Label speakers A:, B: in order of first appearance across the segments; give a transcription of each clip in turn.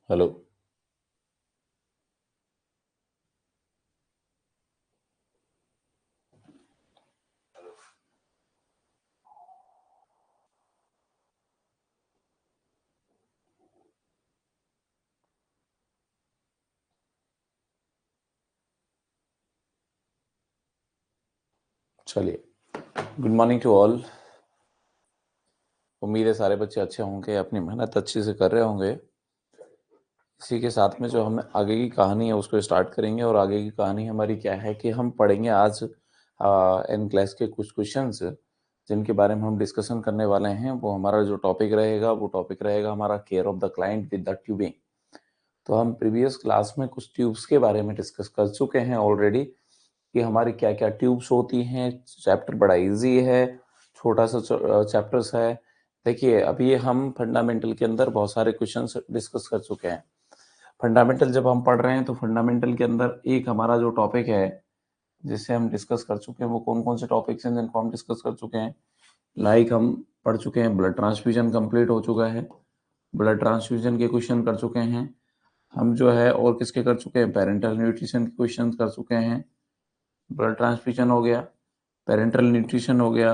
A: Hello. चलिए, good morning to all. उम्मीद है सारे बच्चे अच्छे होंगे, अपनी मेहनत अच्छे से कर रहे होंगे। इसी के साथ में जो हम आगे की कहानी है उसको स्टार्ट करेंगे। और आगे की कहानी हमारी क्या है कि हम पढ़ेंगे आज इन क्लास के कुछ क्वेश्चंस जिनके बारे में हम डिस्कशन करने वाले हैं। वो हमारा जो टॉपिक रहेगा वो टॉपिक रहेगा हमारा care of the client with the tubing. तो हम प्रीवियस क्लास में कुछ ट्यूब्स के बारे में डिस्कस कर चुके हैं ऑलरेडी कि हमारी क्या क्या ट्यूब्स होती हैं। चैप्टर बड़ा इजी है, छोटा सा चैप्टर्स है। देखिए, अभी हम फंडामेंटल के अंदर बहुत सारे क्वेश्चंस डिस्कस कर चुके हैं। फंडामेंटल जब हम पढ़ रहे हैं तो फंडामेंटल के अंदर एक हमारा जो टॉपिक है जिसे हम डिस्कस कर चुके हैं, वो कौन कौन से टॉपिक्स हैं जिनको हम डिस्कस कर चुके हैं। लाइक हम पढ़ चुके हैं ब्लड ट्रांसफ्यूजन कंप्लीट हो चुका है, ब्लड ट्रांसफ्यूजन के क्वेश्चन कर चुके हैं हम। जो है और किसके कर चुके हैं, पेरेंटल न्यूट्रिशन के क्वेश्चन कर चुके हैं। ब्लड ट्रांसफ्यूजन हो गया, पेरेंटल न्यूट्रिशन हो गया,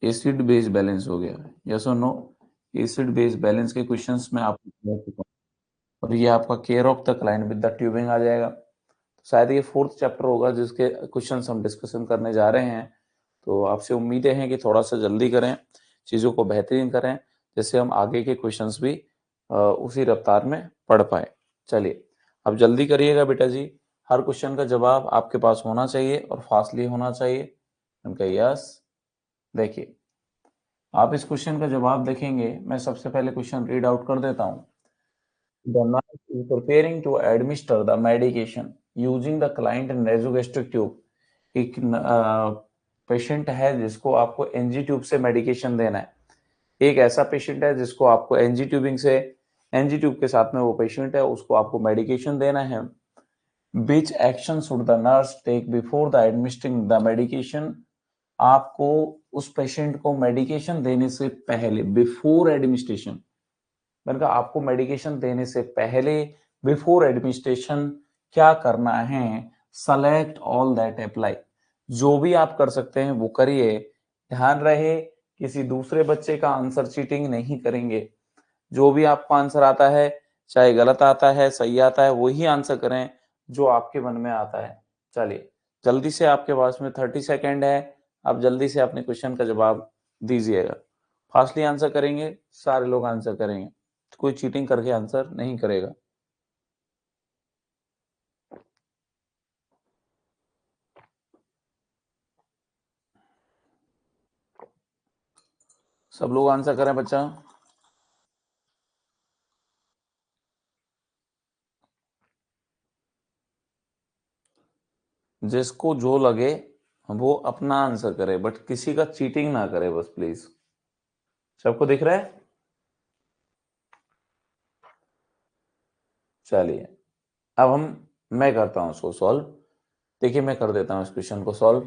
A: एसिड बेस बैलेंस हो गया। यस और नो? एसिड बेस बैलेंस के क्वेश्चंस में आपको बता चुका हूं। और ये आपका care of the client with the tubing आ जाएगा। तो शायद ये फोर्थ चैप्टर होगा जिसके क्वेश्चंस हम डिस्कशन करने जा रहे हैं। तो आपसे उम्मीदें हैं कि थोड़ा सा जल्दी करें, चीज़ों को बेहतरीन करें, जैसे हम आगे के क्वेश्चंस भी उसी रफ्तार में पढ़ पाए। चलिए, अब जल्दी करिएगा बेटा जी। हर क्वेश्चन का जवाब आपके पास होना चाहिए और फास्टली होना चाहिए। उनका यस। देखिए, आप इस क्वेश्चन का जवाब देखेंगे। मैं सबसे पहले क्वेश्चन रीड आउट कर देता हूँ। The nurse is preparing to administer the medication using the client nasogastric tube. एक पेशेंट है जिसको आपको एनजी ट्यूब से मेडिकेशन देना है। एक ऐसा पेशेंट है जिसको आपको एनजी ट्यूबिंग से, एनजी ट्यूब के साथ में वो पेशेंट है, उसको आपको मेडिकेशन देना है। Which action should the nurse take before the administering the medication? आपको उस पेशेंट को मेडिकेशन देने से पहले, बिफोर एडमिनिस्ट्रेशन, मैंने कहा आपको मेडिकेशन देने से पहले, बिफोर एडमिनिस्ट्रेशन क्या करना है? Select all that apply. जो भी आप कर सकते हैं वो करिए। ध्यान रहे, किसी दूसरे बच्चे का आंसर चीटिंग नहीं करेंगे। जो भी आपको आंसर आता है, चाहे गलत आता है सही आता है, वही आंसर करें जो आपके मन में आता है। चलिए, जल्दी से आपके पास में 30 सेकेंड है। आप जल्दी से अपने क्वेश्चन का जवाब दीजिएगा। फास्टली आंसर करेंगे, सारे लोग आंसर करेंगे, कोई चीटिंग करके आंसर नहीं करेगा। सब लोग आंसर करें बच्चा। जिसको जो लगे वो अपना आंसर करे, बट किसी का चीटिंग ना करे बस प्लीज। सबको दिख रहा है? चलिए, अब मैं करता हूं उसको सॉल्व। देखिए, मैं कर देता हूं इस क्वेश्चन को सॉल्व।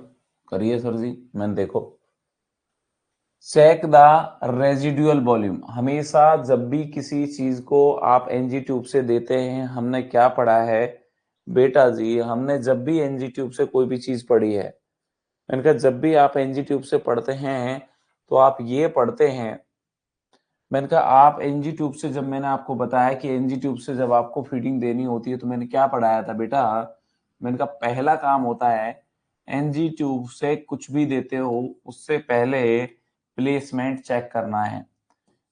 A: करिए सर जी। मैंने देखो, चेक द रेजिडुअल वॉल्यूम। हमेशा जब भी किसी चीज को आप एनजी ट्यूब से देते हैं, हमने क्या पढ़ा है बेटा जी? हमने जब भी एनजी ट्यूब से कोई भी चीज पढ़ी है, मैंने कहा जब भी आप एनजी ट्यूब से पढ़ते हैं तो आप ये पढ़ते हैं। मैंने कहा आप एनजी ट्यूब से, जब मैंने आपको बताया कि एनजी ट्यूब से जब आपको फीडिंग देनी होती है तो मैंने क्या पढ़ाया था बेटा? मैंने कहा पहला काम होता है, एनजी ट्यूब से कुछ भी देते हो उससे पहले प्लेसमेंट चेक करना है।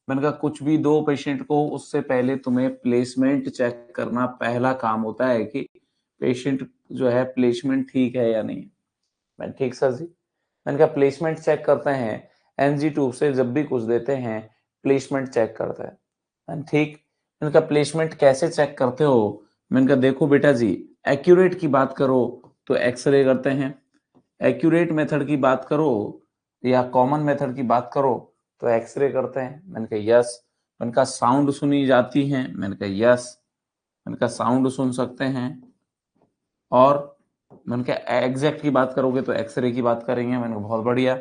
A: मैंने कहा कुछ भी दो पेशेंट को, उससे पहले तुम्हें प्लेसमेंट चेक करना पहला काम होता है कि पेशेंट जो है प्लेसमेंट ठीक है या नहीं। मैं ठीक सर जी। मैंने कहा प्लेसमेंट चेक करते हैं, एनजी ट्यूब से जब भी कुछ देते हैं प्लेसमेंट चेक करते हैं। ठीक। मैंने कहा प्लेसमेंट कैसे चेक करते हो? मैंने कहा देखो बेटा जी, एक्यूरेट की बात करो तो एक्सरे करते हैं, एक्यूरेट मेथड की बात करो या कॉमन मेथड की बात करो तो एक्सरे करते हैं। मैंने कहा यस। मैंने कहा साउंड सुनी जाती है? मैंने कहा यस। मैंने कहा साउंड सुन सकते हैं। और मैंने कहा एग्जैक्ट की बात करोगे तो एक्सरे की बात करेंगे। मैंने कहा बहुत बढ़िया।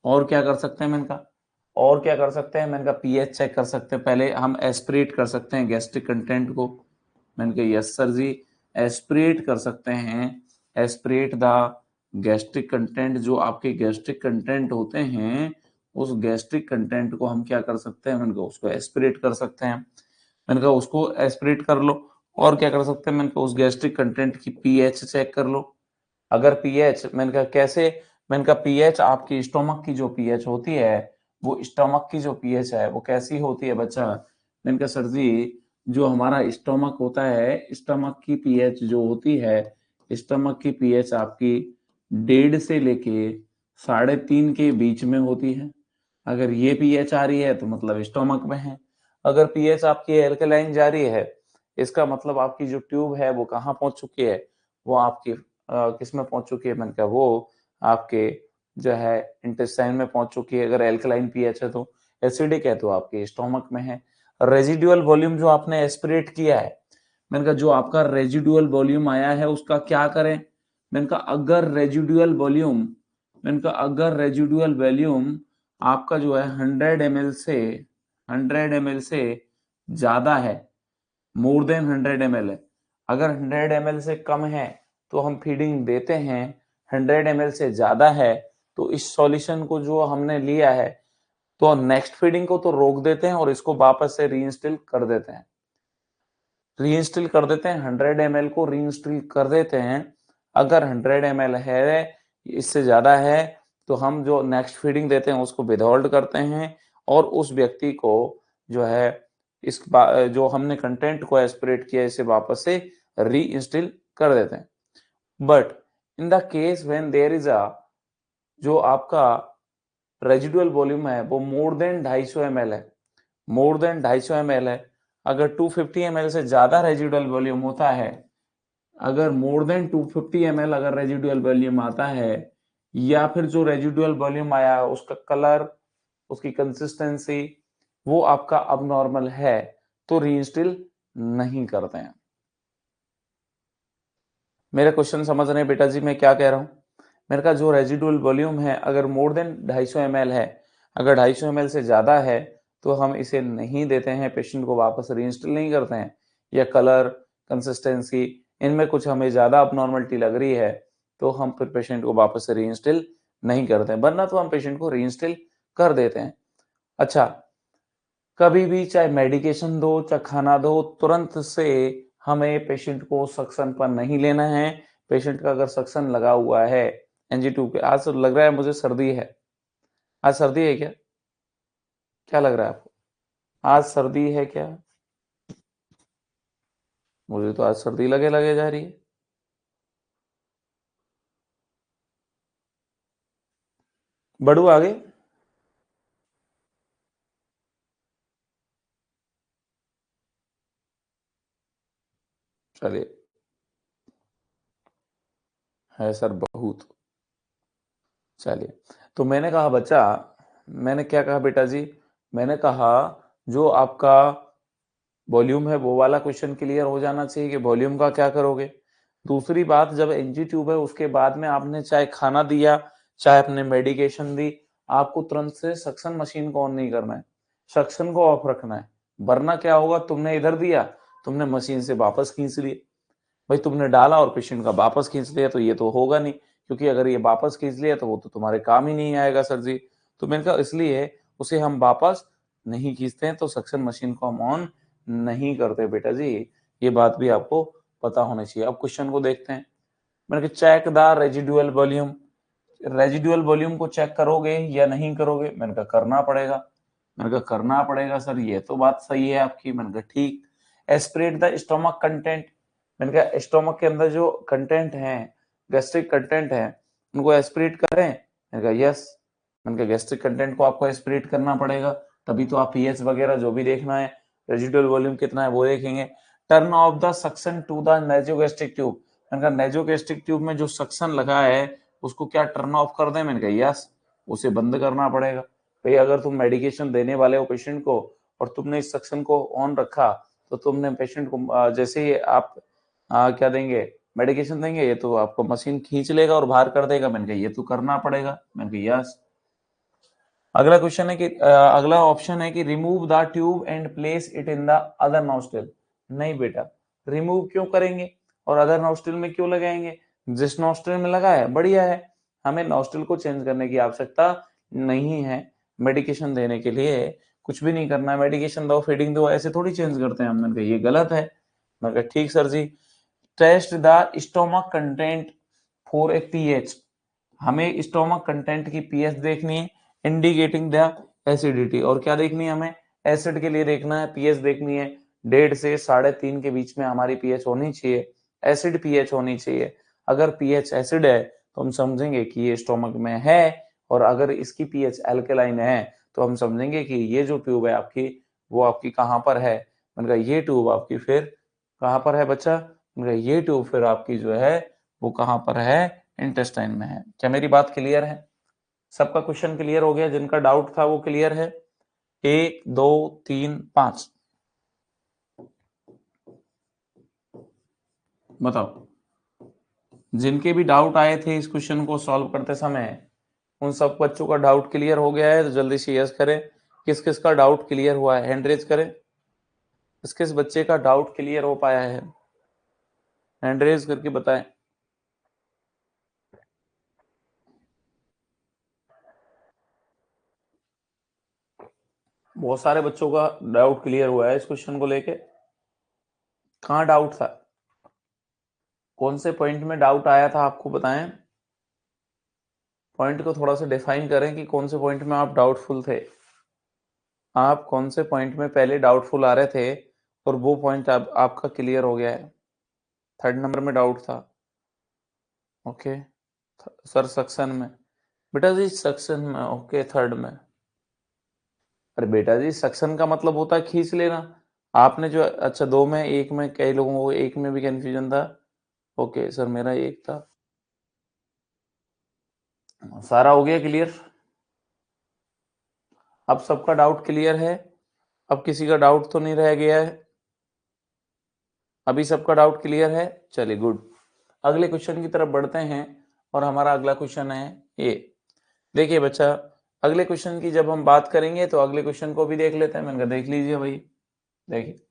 A: और क्या कर सकते हैं? मैंने कहा और क्या कर सकते हैं? मैंने कहा पीएच चेक कर सकते हैं, पहले हम एस्पिरेट कर सकते हैं गैस्ट्रिक कंटेंट को। मैंने कहा यस सर जी, एस्पिरेट कर सकते हैं, एस्पिरेट द गैस्ट्रिक कंटेंट, जो आपके गैस्ट्रिक कंटेंट होते हैं उस गैस्ट्रिक कंटेंट को हम क्या कर सकते हैं, मैंने कहा उसको एस्पिरेट कर सकते हैं। मैंने कहा उसको एस्पिरेट कर लो, और क्या कर सकते हैं, मैंने कहा उस गैस्ट्रिक कंटेंट की पीएच चेक कर लो। अगर पीएच, मैंने कहा कैसे, मैंने कहा पीएच आपकी स्टोमक की जो पीएच होती है, वो स्टोमक की जो पीएच है वो कैसी होती है बच्चा। मैंने कहा सर जी, जो हमारा स्टोमक होता है, स्टोमक की पीएच जो होती है, स्टोमक की पीएच आपकी 1.5 से लेके 3.5 के बीच में होती है। अगर ये पीएच आ रही है तो मतलब स्टोमक में है। अगर पीएच आपकी एल्कलाइन जा रही है, इसका मतलब आपकी जो ट्यूब है वो कहाँ पहुंच चुकी है, वो आपकी किस में पहुंच चुकी है, मैंने कहा वो आपके जो है इंटेस्टाइन में पहुंच चुकी है। अगर एल्कलाइन पीएच है तो, एसिडिक है तो आपके स्टोमक में है। रेजिडुअल वॉल्यूम जो आपने एस्पिरेट किया है, मैंने कहा जो आपका रेजिडुअल वॉल्यूम आया है उसका क्या करें। मैंने कहा अगर रेजिडुअल वॉल्यूम, मैंने कहा अगर रेजिडुअल वॉल्यूम आपका जो है 100 ml से ज्यादा है, मोर देन 100 ml है, अगर 100 ml से कम है तो हम फीडिंग देते हैं, 100 ml से ज्यादा है तो इस सॉल्यूशन को जो हमने लिया है तो नेक्स्ट फीडिंग को तो रोक देते हैं और इसको वापस से रीइंस्टिल कर देते हैं, रीइंस्टिल कर देते हैं, 100 ml को रीइंस्टिल कर देते हैं। अगर 100 ml है, इससे ज्यादा है, तो हम जो नेक्स्ट फीडिंग देते हैं उसको विदहोल्ड करते हैं और उस व्यक्ति को जो है जो हमने कंटेंट को एस्पिरेट किया इसे वापस से रीइंस्टिल कर देते हैं। But in the case when there is a, जो आपका रेजिडुअल वॉल्यूम है वो मोर देन 250 ml है, मोर देन 250 ml है, अगर 250 ml से ज्यादा रेजिडुअल वॉल्यूम होता है, अगर मोर देन 250 ml अगर रेजिडुअल वॉल्यूम आता है, या फिर जो रेजिडुअल वॉल्यूम आया उसका कलर, उसकी कंसिस्टेंसी वो आपका अबनॉर्मल है, तो रीइंस्टिल नहीं करते हैं। मेरा क्वेश्चन समझ रहे हैं बेटा जी मैं क्या कह रहा हूं। मेरे का जो रेजिडुअल वॉल्यूम है अगर मोर देन 250 ml है, अगर 250 ml से ज्यादा है तो हम इसे नहीं देते हैं, पेशेंट को वापस रीइंस्टॉल नहीं करते हैं। या कलर, कंसिस्टेंसी, इनमें कुछ हमें ज्यादा अबनॉर्मलिटी लग रही है तो हम फिर पेशेंट को वापस से रीइंस्टॉल नहीं करते हैं, वरना तो हम पेशेंट को रीइंस्टॉल कर देते हैं। अच्छा, कभी भी चाहे मेडिकेशन दो चाहे खाना दो, तुरंत से हमें पेशेंट को सक्शन पर नहीं लेना है। पेशेंट का अगर सक्शन लगा हुआ है NG2 पे, आज तो लग रहा है मुझे सर्दी है, आज सर्दी है क्या, क्या लग रहा है आपको, आज सर्दी है क्या, मुझे तो आज सर्दी लगे लगे जा रही है। बड़ू आगे, चलिए, है सर बहुत, चलिए। तो मैंने कहा बच्चा, मैंने क्या कहा बेटा जी, मैंने कहा जो आपका वॉल्यूम है वो वाला क्वेश्चन क्लियर हो जाना चाहिए कि वॉल्यूम का क्या करोगे। दूसरी बात, जब एनजी ट्यूब है उसके बाद में आपने चाहे खाना दिया चाहे अपने मेडिकेशन दी, आपको तुरंत से सक्शन मशीन को ऑन नहीं करना है, सक्शन को ऑफ रखना है। वरना क्या होगा, तुमने इधर दिया, तुमने मशीन से वापस खींच लिया, भाई तुमने डाला और पेशेंट का वापस खींच लिया तो ये तो होगा नहीं, क्योंकि अगर ये वापस खींच लिया तो वो तो तुम्हारे काम ही नहीं आएगा सर जी। तो मैंने कहा इसलिए उसे हम वापस नहीं खींचते हैं, तो सक्शन मशीन को हम ऑन नहीं करते बेटा जी, ये बात भी आपको पता होनी चाहिए। अब क्वेश्चन को देखते हैं। मैंने कहा check the residual volume, residual volume को चेक करोगे या नहीं करोगे, मैंने कहा करना पड़ेगा। मैंने कहा करना पड़ेगा सर, ये तो बात सही है आपकी। मैंने कहा ठीक। एस्पिरेट द स्टोमक कंटेंट, मैंने कहा स्टोमक के अंदर जो कंटेंट है, गैस्ट्रिक कंटेंट है, उनको एस्पिरेट करें, मैंने कहा यस। मैंने कहा गैस्ट्रिक कंटेंट को आपको एस्पिरेट करना पड़ेगा, तभी तो आप पीएच वगैरह जो भी देखना है, रेजिडुअल वॉल्यूम कितना है वो देखेंगे। Turn off the suction to the nasogastric tube, मैंने कहा नेजोगैस्ट्रिक ट्यूब में जो सक्शन लगा है उसको क्या टर्न ऑफ कर दें, मैंने कहा यस, उसे बंद करना पड़ेगा। भाई अगर तुम मेडिकेशन देने वाले हो पेशेंट को और तुमने इस सक्शन को ऑन रखा, तो तुमने पेशेंट को जैसे ही आप क्या देंगे, मेडिकेशन देंगे, ये तो आपको मशीन खींच लेगा और बाहर कर देगा। मैंने कहा ये तो करना पड़ेगा, मैंने कहा यस। अगला क्वेश्चन है कि अगला ऑप्शन है कि remove the tube and place it in the other nostril. नहीं बेटा, रिमूव क्यों करेंगे और अदर नॉस्ट्रिल में क्यों लगाएंगे? जिस नॉस्ट्रिल में लगा है बढ़िया है, हमें नॉस्ट्रिल को चेंज करने की आवश्यकता नहीं है। मेडिकेशन देने के लिए कुछ भी नहीं करना है, मेडिकेशन दो, फीडिंग दो, ऐसे थोड़ी चेंज करते हैं हम। मैंने कहा ये गलत है। मैं कहा ठीक sir ji. Test the stomach content for a pH, हमें स्टोमक कंटेंट की पीएच देखनी है, इंडिकेटिंग द एसिडिटी। और क्या देखनी है हमें? एसिड के लिए देखना है, पीएच देखनी है। 1.5 से 3.5 के बीच में हमारी पीएच होनी चाहिए, एसिड पीएच होनी चाहिए। अगर पीएच एसिड है तो हम समझेंगे कि ये स्टोमक में है, और अगर इसकी पीएच एल्कलाइन है तो हम समझेंगे कि ये जो ट्यूब है आपकी, वो आपकी कहाँ पर है? मैंने कहा ये ट्यूब आपकी फिर कहाँ पर है बच्चा? मैंने कहा ये ट्यूब फिर आपकी जो है वो कहाँ पर है? इंटेस्टाइन में है। क्या मेरी बात क्लियर है? सबका क्वेश्चन क्लियर हो गया? जिनका डाउट था वो क्लियर है? 1 2 3 5 बताओ। जिनके भी डाउट आए थे इस क्वेश्चन को सॉल्व करते समय, उन सब बच्चों का डाउट क्लियर हो गया है तो जल्दी से यस करें। किस किस का डाउट क्लियर हुआ है हैंड रेज करें। किस किस बच्चे का डाउट क्लियर हो पाया है हैंड रेज करके बताएं। बहुत सारे बच्चों का डाउट क्लियर हुआ है इस क्वेश्चन को लेके। कहाँ डाउट था? कौन से पॉइंट में डाउट आया था आपको बताएं। पॉइंट को थोड़ा सा डिफाइन करें कि कौन से पॉइंट में आप डाउटफुल थे। आप कौन से पॉइंट में पहले डाउटफुल आ रहे थे और वो पॉइंट आपका क्लियर हो गया है। 3rd नंबर में डाउट था। ओके सर सक्शन में। बेटा जी सक्शन में, ओके 3rd में। अरे बेटा जी सक्शन का मतलब होता है खींच लेना। आपने जो अच्छा 2 में 1 में, कई लोगों को 1 में भी कंफ्यूजन था। ओके सर मेरा 1 था। सारा हो गया क्लियर? अब सबका डाउट क्लियर है? अब किसी का डाउट तो नहीं रह गया है? अभी सबका डाउट क्लियर है? चलिए गुड। अगले क्वेश्चन की तरफ बढ़ते हैं और हमारा अगला क्वेश्चन है ये। देखिए बच्चा, अगले क्वेश्चन की जब हम बात करेंगे तो अगले क्वेश्चन को भी देख लेते हैं। मैंने कहा देख लीजिए भाई। देखिए,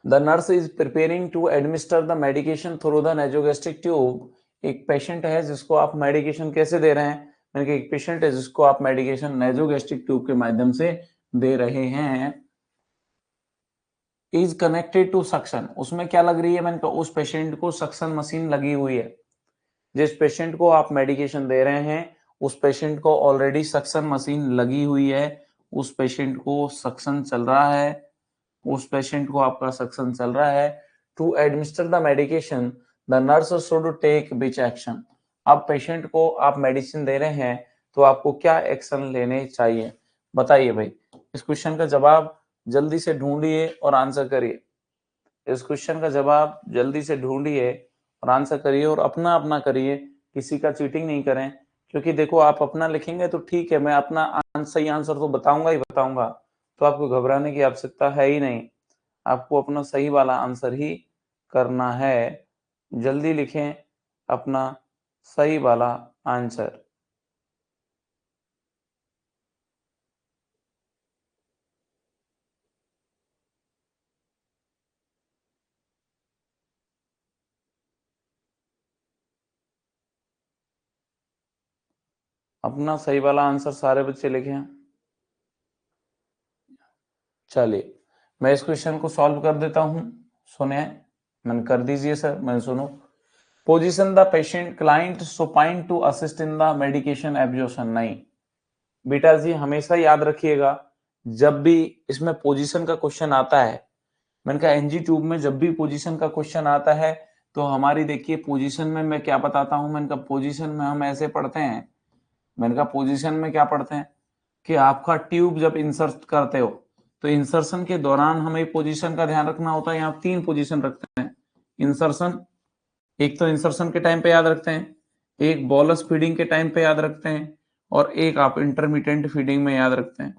A: the nurse is preparing to administer the medication through the nasogastric tube. एक पेशेंट है जिसको आप मेडिकेशन कैसे दे रहे हैं? मैंने कहा एक पेशेंट है जिसको आप मेडिकेशन नेजोगेस्ट्रिक ट्यूब के माध्यम से दे रहे हैं। इज कनेक्टेड टू सक्शन, उसमें क्या लग रही है? मैंने कहा उस पेशेंट को सक्शन मशीन लगी हुई है। जिस पेशेंट को आप मेडिकेशन दे रहे हैं उस पेशेंट को ऑलरेडी सक्शन मशीन लगी हुई है। उस पेशेंट को सक्शन चल रहा है, उस पेशेंट को आपका सक्शन चल रहा है। To administer the medication the nurse should take which action. अब पेशेंट को आप मेडिसिन दे रहे हैं तो आपको क्या एक्शन लेने चाहिए? बताइए भाई। इस क्वेश्चन का जवाब जल्दी से ढूंढिए और आंसर करिए। इस क्वेश्चन का जवाब जल्दी से ढूंढिए और आंसर करिए, और अपना अपना करिए, किसी का चीटिंग नहीं करें। क्योंकि देखो आप अपना लिखेंगे तो ठीक है, मैं अपना सही आंसर तो बताऊंगा ही बताऊंगा, तो आपको घबराने की आवश्यकता है ही नहीं। आपको अपना सही वाला आंसर ही करना है। जल्दी लिखें अपना सही वाला आंसर। अपना सही वाला आंसर सारे बच्चे लिखें। चलिए मैं इस क्वेश्चन को सॉल्व कर देता हूं। सुने, मैंने कर दीजिए सर, मैं सुनो। Position the patient client supine to assist in the medication absorption. नहीं बेटा जी, हमेशा याद रखिएगा जब भी इसमें पोजीशन का क्वेश्चन आता है, मैंने कहा एनजी ट्यूब में जब भी पोजीशन का क्वेश्चन आता है तो हमारी देखिए पोजीशन में मैं क्या बताता हूं। मैंने कहा पोजीशन में हम ऐसे पढ़ते हैं, मैंने कहा पोजीशन में क्या पढ़ते हैं कि आपका ट्यूब जब इंसर्ट करते हो तो इंसर्शन के दौरान हमें पोजीशन का ध्यान रखना होता है। यहाँ 3 पोजीशन रखते हैं इंसर्शन। एक तो इंसर्शन के टाइम पे याद रखते हैं, एक बोलस फीडिंग के टाइम पे याद रखते हैं, और एक आप इंटरमीडिएट फीडिंग में याद रखते हैं।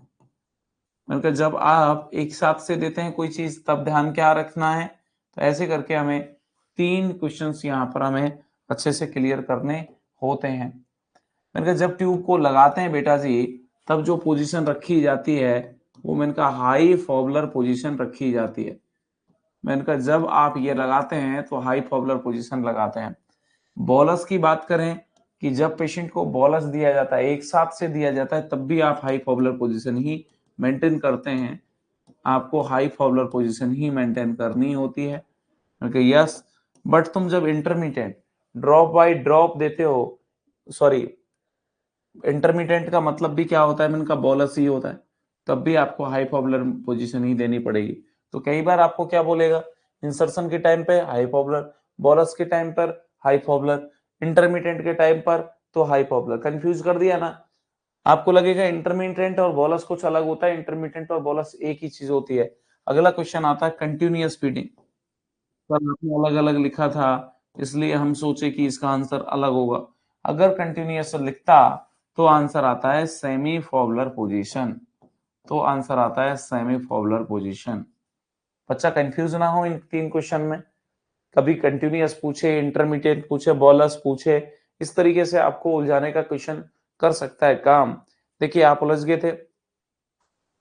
A: मतलब जब आप एक साथ से देते हैं कोई चीज तब ध्यान क्या रखना है। तो ऐसे करके हमें 3 क्वेश्चंस यहाँ पर हमें अच्छे से क्लियर करने होते हैं। मैंने कहा जब ट्यूब को लगाते हैं बेटा जी, तब जो पोजीशन रखी जाती है वो मैंने कहा हाई फॉबलर पोजीशन रखी जाती है। मैंने कहा जब आप ये लगाते हैं तो हाई फॉबुलर पोजीशन लगाते हैं। बोलस की बात करें कि जब पेशेंट को बोलस दिया जाता है, एक साथ से दिया जाता है, तब भी आप हाई फॉबुलर पोजीशन ही मेंटेन करते हैं। आपको हाई फॉबुलर पोजीशन ही मेंटेन करनी होती है। ओके यस, बट तुम जब इंटरमीडिएट ड्रॉप बाय ड्रॉप देते हो, सॉरी इंटरमीडिएट का मतलब भी क्या होता है, मैंने कहा बोलस ही होता है, तब भी आपको हाई फॉबुलर पोजीशन ही देनी पड़ेगी। तो कई बार आपको क्या बोलेगा, इंसर्शन के टाइम पे हाई फॉबुलर, बोलस के टाइम पर हाई फॉबुलर, इंटरमीडिएट के टाइम पर तो हाई फॉबुलर। कंफ्यूज कर दिया ना? आपको लगेगा इंटरमीडिएट और बोलस कुछ अलग होता है, इंटरमीडिएट और बोलस एक ही चीज होती है। अगला क्वेश्चन आता है कंटिन्यूअस फीडिंग। सर आपने अलग अलग लिखा था, इसलिए हम सोचे कि इसका आंसर अलग होगा। अगर कंटिन्यूअस लिखता तो आंसर आता है सेमी फॉबुलर पोजीशन, तो आंसर आता है सेमी फॉबुलर पोजीशन। बच्चा कंफ्यूज ना हो इन तीन क्वेश्चन में, कभी कंटिन्यूअस पूछे, इंटरमीडिएट पूछे, बोलस पूछे, इस तरीके से आपको उलझाने का क्वेश्चन कर सकता है काम। देखिए आप उलझ गए थे,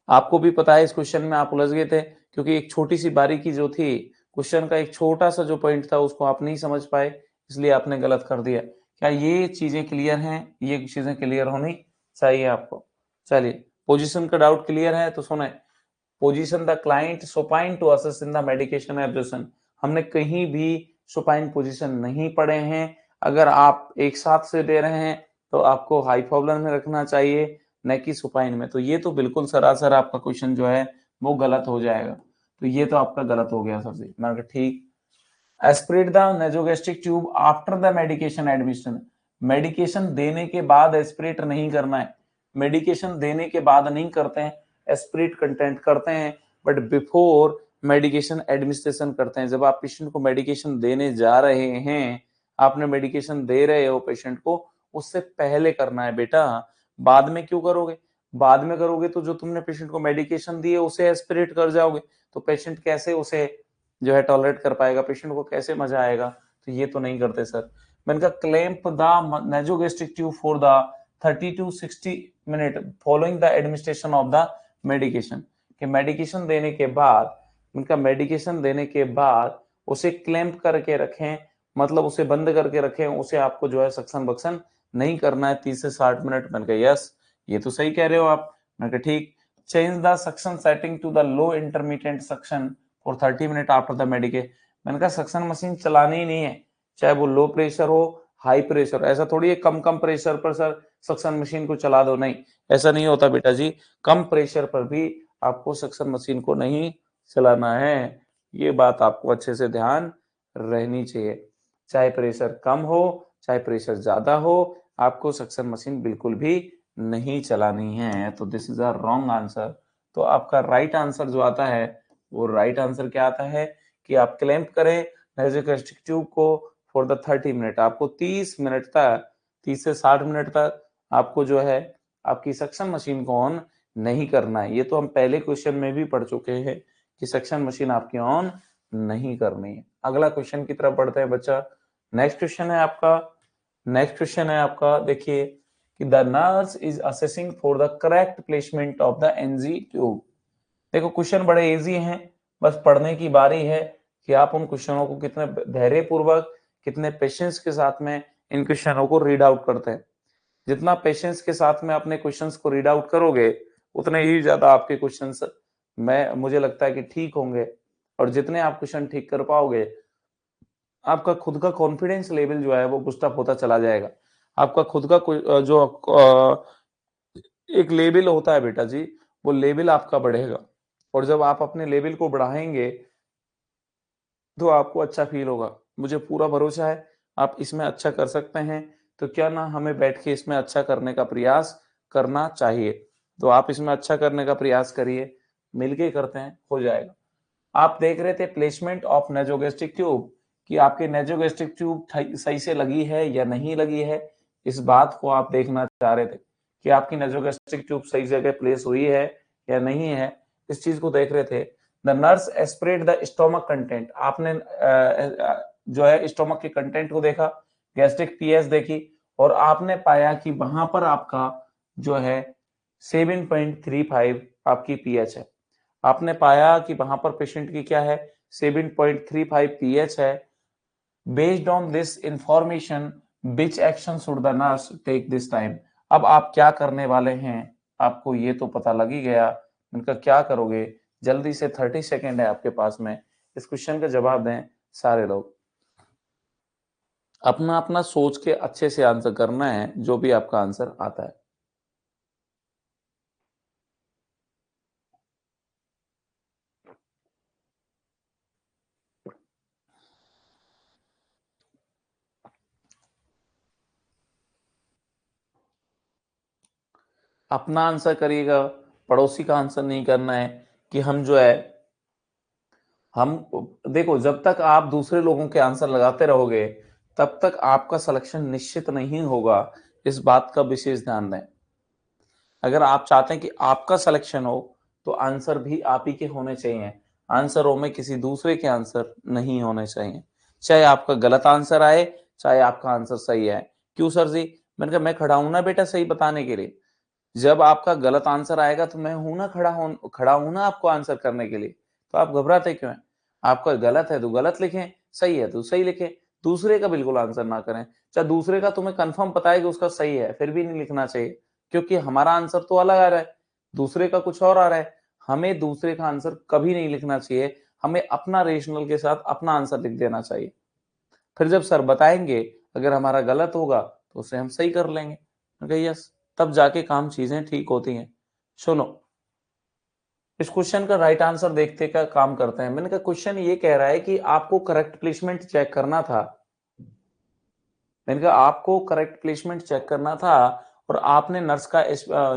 A: आपको भी पता है इस क्वेश्चन में आप उलझ गए थे, क्योंकि एक छोटी सी बारीकी जो थी, क्वेश्चन का एक छोटा सा जो पॉइंट था उसको आप नहीं समझ पाए, इसलिए आपने गलत कर दिया। क्या ये चीजें क्लियर हैं? ये चीजें क्लियर होनी चाहिए आपको। चलिए, पोजीशन का डाउट क्लियर है तो सुने। Position the client supine to assist in the medication absorption. हमने कहीं भी सुपाइन पोजीशन नहीं पढ़े हैं। अगर आप एक साथ से दे रहे हैं तो आपको हाई फॉबुलर में रखना चाहिए, न कि सुपाइन में। तो ये तो बिल्कुल सरासर आपका क्वेश्चन जो है वो गलत हो जाएगा। तो ये तो आपका गलत हो गया सर जी। मैंने कहा ठीक। Aspirate the nasogastric tube after the medication admission. Medication देने के बाद एस्पिरेट नहीं करना है, मेडिकेशन देने के बाद नहीं करते हैं, एस्पिरेट कंटेंट करते हैं, बट बिफोर मेडिकेशन एडमिनिस्ट्रेशन करते हैं। जब आप पेशेंट को मेडिकेशन देने जा रहे हैं, आपने मेडिकेशन दे रहे हो पेशेंट को, उससे पहले करना है बेटा। बाद में क्यों करोगे? बाद में करोगे तो जो तुमने पेशेंट को मेडिकेशन दी है उसे एस्पिरेट कर जाओगे, तो पेशेंट कैसे उसे जो है टॉलरेट कर पाएगा, पेशेंट को कैसे मजा आएगा? तो ये तो नहीं करते सर। मैंने कहा clamp the nasogastric tube for the 30 to 60 minute following the administration of the medication. कि मेडिकेशन देने के बाद, उनका मेडिकेशन देने के बाद उसे क्लैंप करके रखें, मतलब उसे बंद करके रखें, उसे आपको जो है सक्शन बक्सन नहीं करना है 30 से 60 मिनट। मैंने कहा यस, ये तो सही कह रहे हो आप। मैंने कहा ठीक। Change the suction setting to the low intermediate suction for 30 minute after the medication. मैंने कहा सक्शन मशीन चलानी ही नहीं है, चाहे वो लो प्रेशर हो हाई प्रेशर। ऐसा थोड़ी है कम कम प्रेशर पर सर सक्शन मशीन को चला दो, नहीं ऐसा नहीं होता बेटा जी। कम प्रेशर पर भी आपको सक्शन मशीन को नहीं चलाना है, ये बात आपको अच्छे से ध्यान रहनी चाहिए। चाहे प्रेशर कम हो चाहे प्रेशर ज्यादा हो, आपको सक्शन मशीन बिल्कुल भी नहीं चलानी है। तो this is a wrong answer. तो आपका राइट आंसर जो आता है, वो राइट आंसर क्या आता है कि आप क्लैंप करें नेसोगैस्ट्रिक ट्यूब को फॉर द 30 मिनट। आपको 30 मिनट तक, 30 से 60 मिनट तक आपको जो है आपकी सक्शन मशीन को ऑन नहीं करना है। ये तो हम पहले क्वेश्चन में भी पढ़ चुके हैं कि सक्शन मशीन आपकी ऑन नहीं करनी है। अगला क्वेश्चन की तरफ बढ़ते हैं बच्चा। नेक्स्ट क्वेश्चन है आपका, नेक्स्ट क्वेश्चन है आपका, देखिए कि the nurse is assessing for the correct placement of the NG tube. देखो क्वेश्चन बड़े इजी हैं, बस पढ़ने की बारी है कि आप उन क्वेश्चनों को कितने धैर्य पूर्वक, कितने पेशेंस के साथ में इन क्वेश्चनों को रीड आउट करते हैं। जितना पेशेंस के साथ में अपने क्वेश्चंस को रीड आउट करोगे, उतने ही ज्यादा आपके क्वेश्चंस मुझे लगता है कि ठीक होंगे। और जितने आप क्वेश्चन ठीक कर पाओगे, आपका खुद का कॉन्फिडेंस लेवल जो है वो बूस्ट अप होता चला जाएगा। आपका खुद का जो एक लेवल होता है बेटा जी, वो लेवल आपका बढ़ेगा। और जब आप अपने लेवल को बढ़ाएंगे तो आपको अच्छा फील होगा। मुझे पूरा भरोसा है आप इसमें अच्छा कर सकते हैं। तो क्या ना हमें बैठ के इसमें अच्छा करने का प्रयास करना चाहिए। तो आप इसमें अच्छा करने का प्रयास करिए, मिलके करते हैं, हो जाएगा। आप देख रहे थे प्लेसमेंट ऑफ नेसोगैस्ट्रिक ट्यूब, कि आपके नेसोगैस्ट्रिक ट्यूब सही से लगी है या नहीं लगी है। इस बात को आप देखना चाह रहे थे कि आपकी नेसोगैस्ट्रिक ट्यूब सही जगह प्लेस हुई है या नहीं है, इस चीज को देख रहे थे। The nurse aspirate the stomach content. आपने जो है स्टोमक के कंटेंट को देखा, गैस्ट्रिक पीएच देखी, और आपने पाया कि वहां पर आपका जो है 7.35 आपकी पीएच है। आपने पाया कि वहां पर पेशेंट की क्या है 7.35 pH है। Based on this information, which action should the nurse take this time? अब आप क्या करने वाले हैं, आपको ये तो पता लग ही गया। उनका क्या करोगे, जल्दी से 30 सेकेंड है आपके पास में, इस क्वेश्चन का जवाब दें सारे लोग। अपना अपना सोच के अच्छे से आंसर करना है, जो भी आपका आंसर आता है। अपना आंसर करिएगा, पड़ोसी का आंसर नहीं करना है कि हम जो है हम देखो, जब तक आप दूसरे लोगों के आंसर लगाते रहोगे तब तक आपका सिलेक्शन निश्चित नहीं होगा। इस बात का विशेष ध्यान दें। अगर आप चाहते हैं कि आपका सिलेक्शन हो तो आंसर भी आप ही के होने चाहिए, आंसरों में किसी दूसरे के आंसर नहीं होने चाहिए। चाहे आपका गलत आंसर आए, चाहे आपका आंसर सही आए। क्यों सर जी? मैंने कहा मैं खड़ा हूं ना बेटा सही बताने के लिए। जब आपका गलत आंसर आएगा तो मैं हूं ना, खड़ा हूं ना आपको आंसर करने के लिए। तो आप घबराते क्यों हैं? आपका गलत है तो गलत लिखें, सही है तो सही लिखें। दूसरे का बिल्कुल आंसर ना करें। चाहे दूसरे का तुम्हें कंफर्म पता है कि उसका सही है, फिर भी नहीं लिखना चाहिए, क्योंकि हमारा आंसर तो अलग आ रहा है, दूसरे का कुछ और आ रहा है। हमें दूसरे का आंसर कभी नहीं लिखना चाहिए, हमें अपना रेशनल के साथ अपना आंसर लिख देना चाहिए। फिर जब सर बताएंगे अगर हमारा गलत होगा तो उसे हम सही कर लेंगे। यस, तब जाके काम चीजें ठीक होती हैं। सुनो, इस क्वेश्चन का राइट आंसर देखते का काम करते हैं। मैंने कहा क्वेश्चन ये कह रहा है कि आपको करेक्ट प्लेसमेंट चेक करना था। मैंने कहा आपको करेक्ट प्लेसमेंट चेक करना था और आपने नर्स का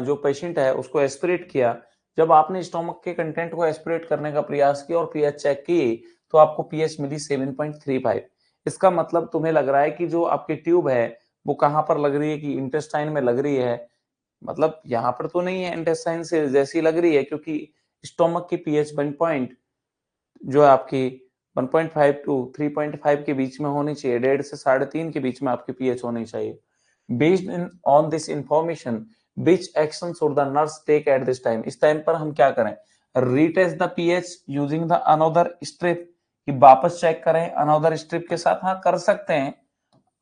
A: जो पेशेंट है उसको एस्पिरेट किया। जब आपने स्टोमक के कंटेंट को एस्पिरेट करने का प्रयास किया और पीएच चेक की तो आपको पीएच मिली 7.35। इसका मतलब तुम्हें लग रहा है कि जो आपकी ट्यूब है वो कहां पर लग रही है, कि इंटेस्टाइन में लग रही है। मतलब यहाँ पर तो नहीं है, इंटेस्टाइन से जैसी लग रही है, क्योंकि स्टोमक की पीएच 1 पॉइंट जो है आपकी 1.5 टू 3.5 के बीच में होनी चाहिए, 1.5 से 3.5 के बीच में आपकी पीएच होनी चाहिए। Based on this information which action should the nurse take at this time? इस टाइम पर हम क्या करें? Retest the pH using the another strip, कि वापस चेक करें अनदर स्ट्रिप के साथ? हाँ कर सकते हैं,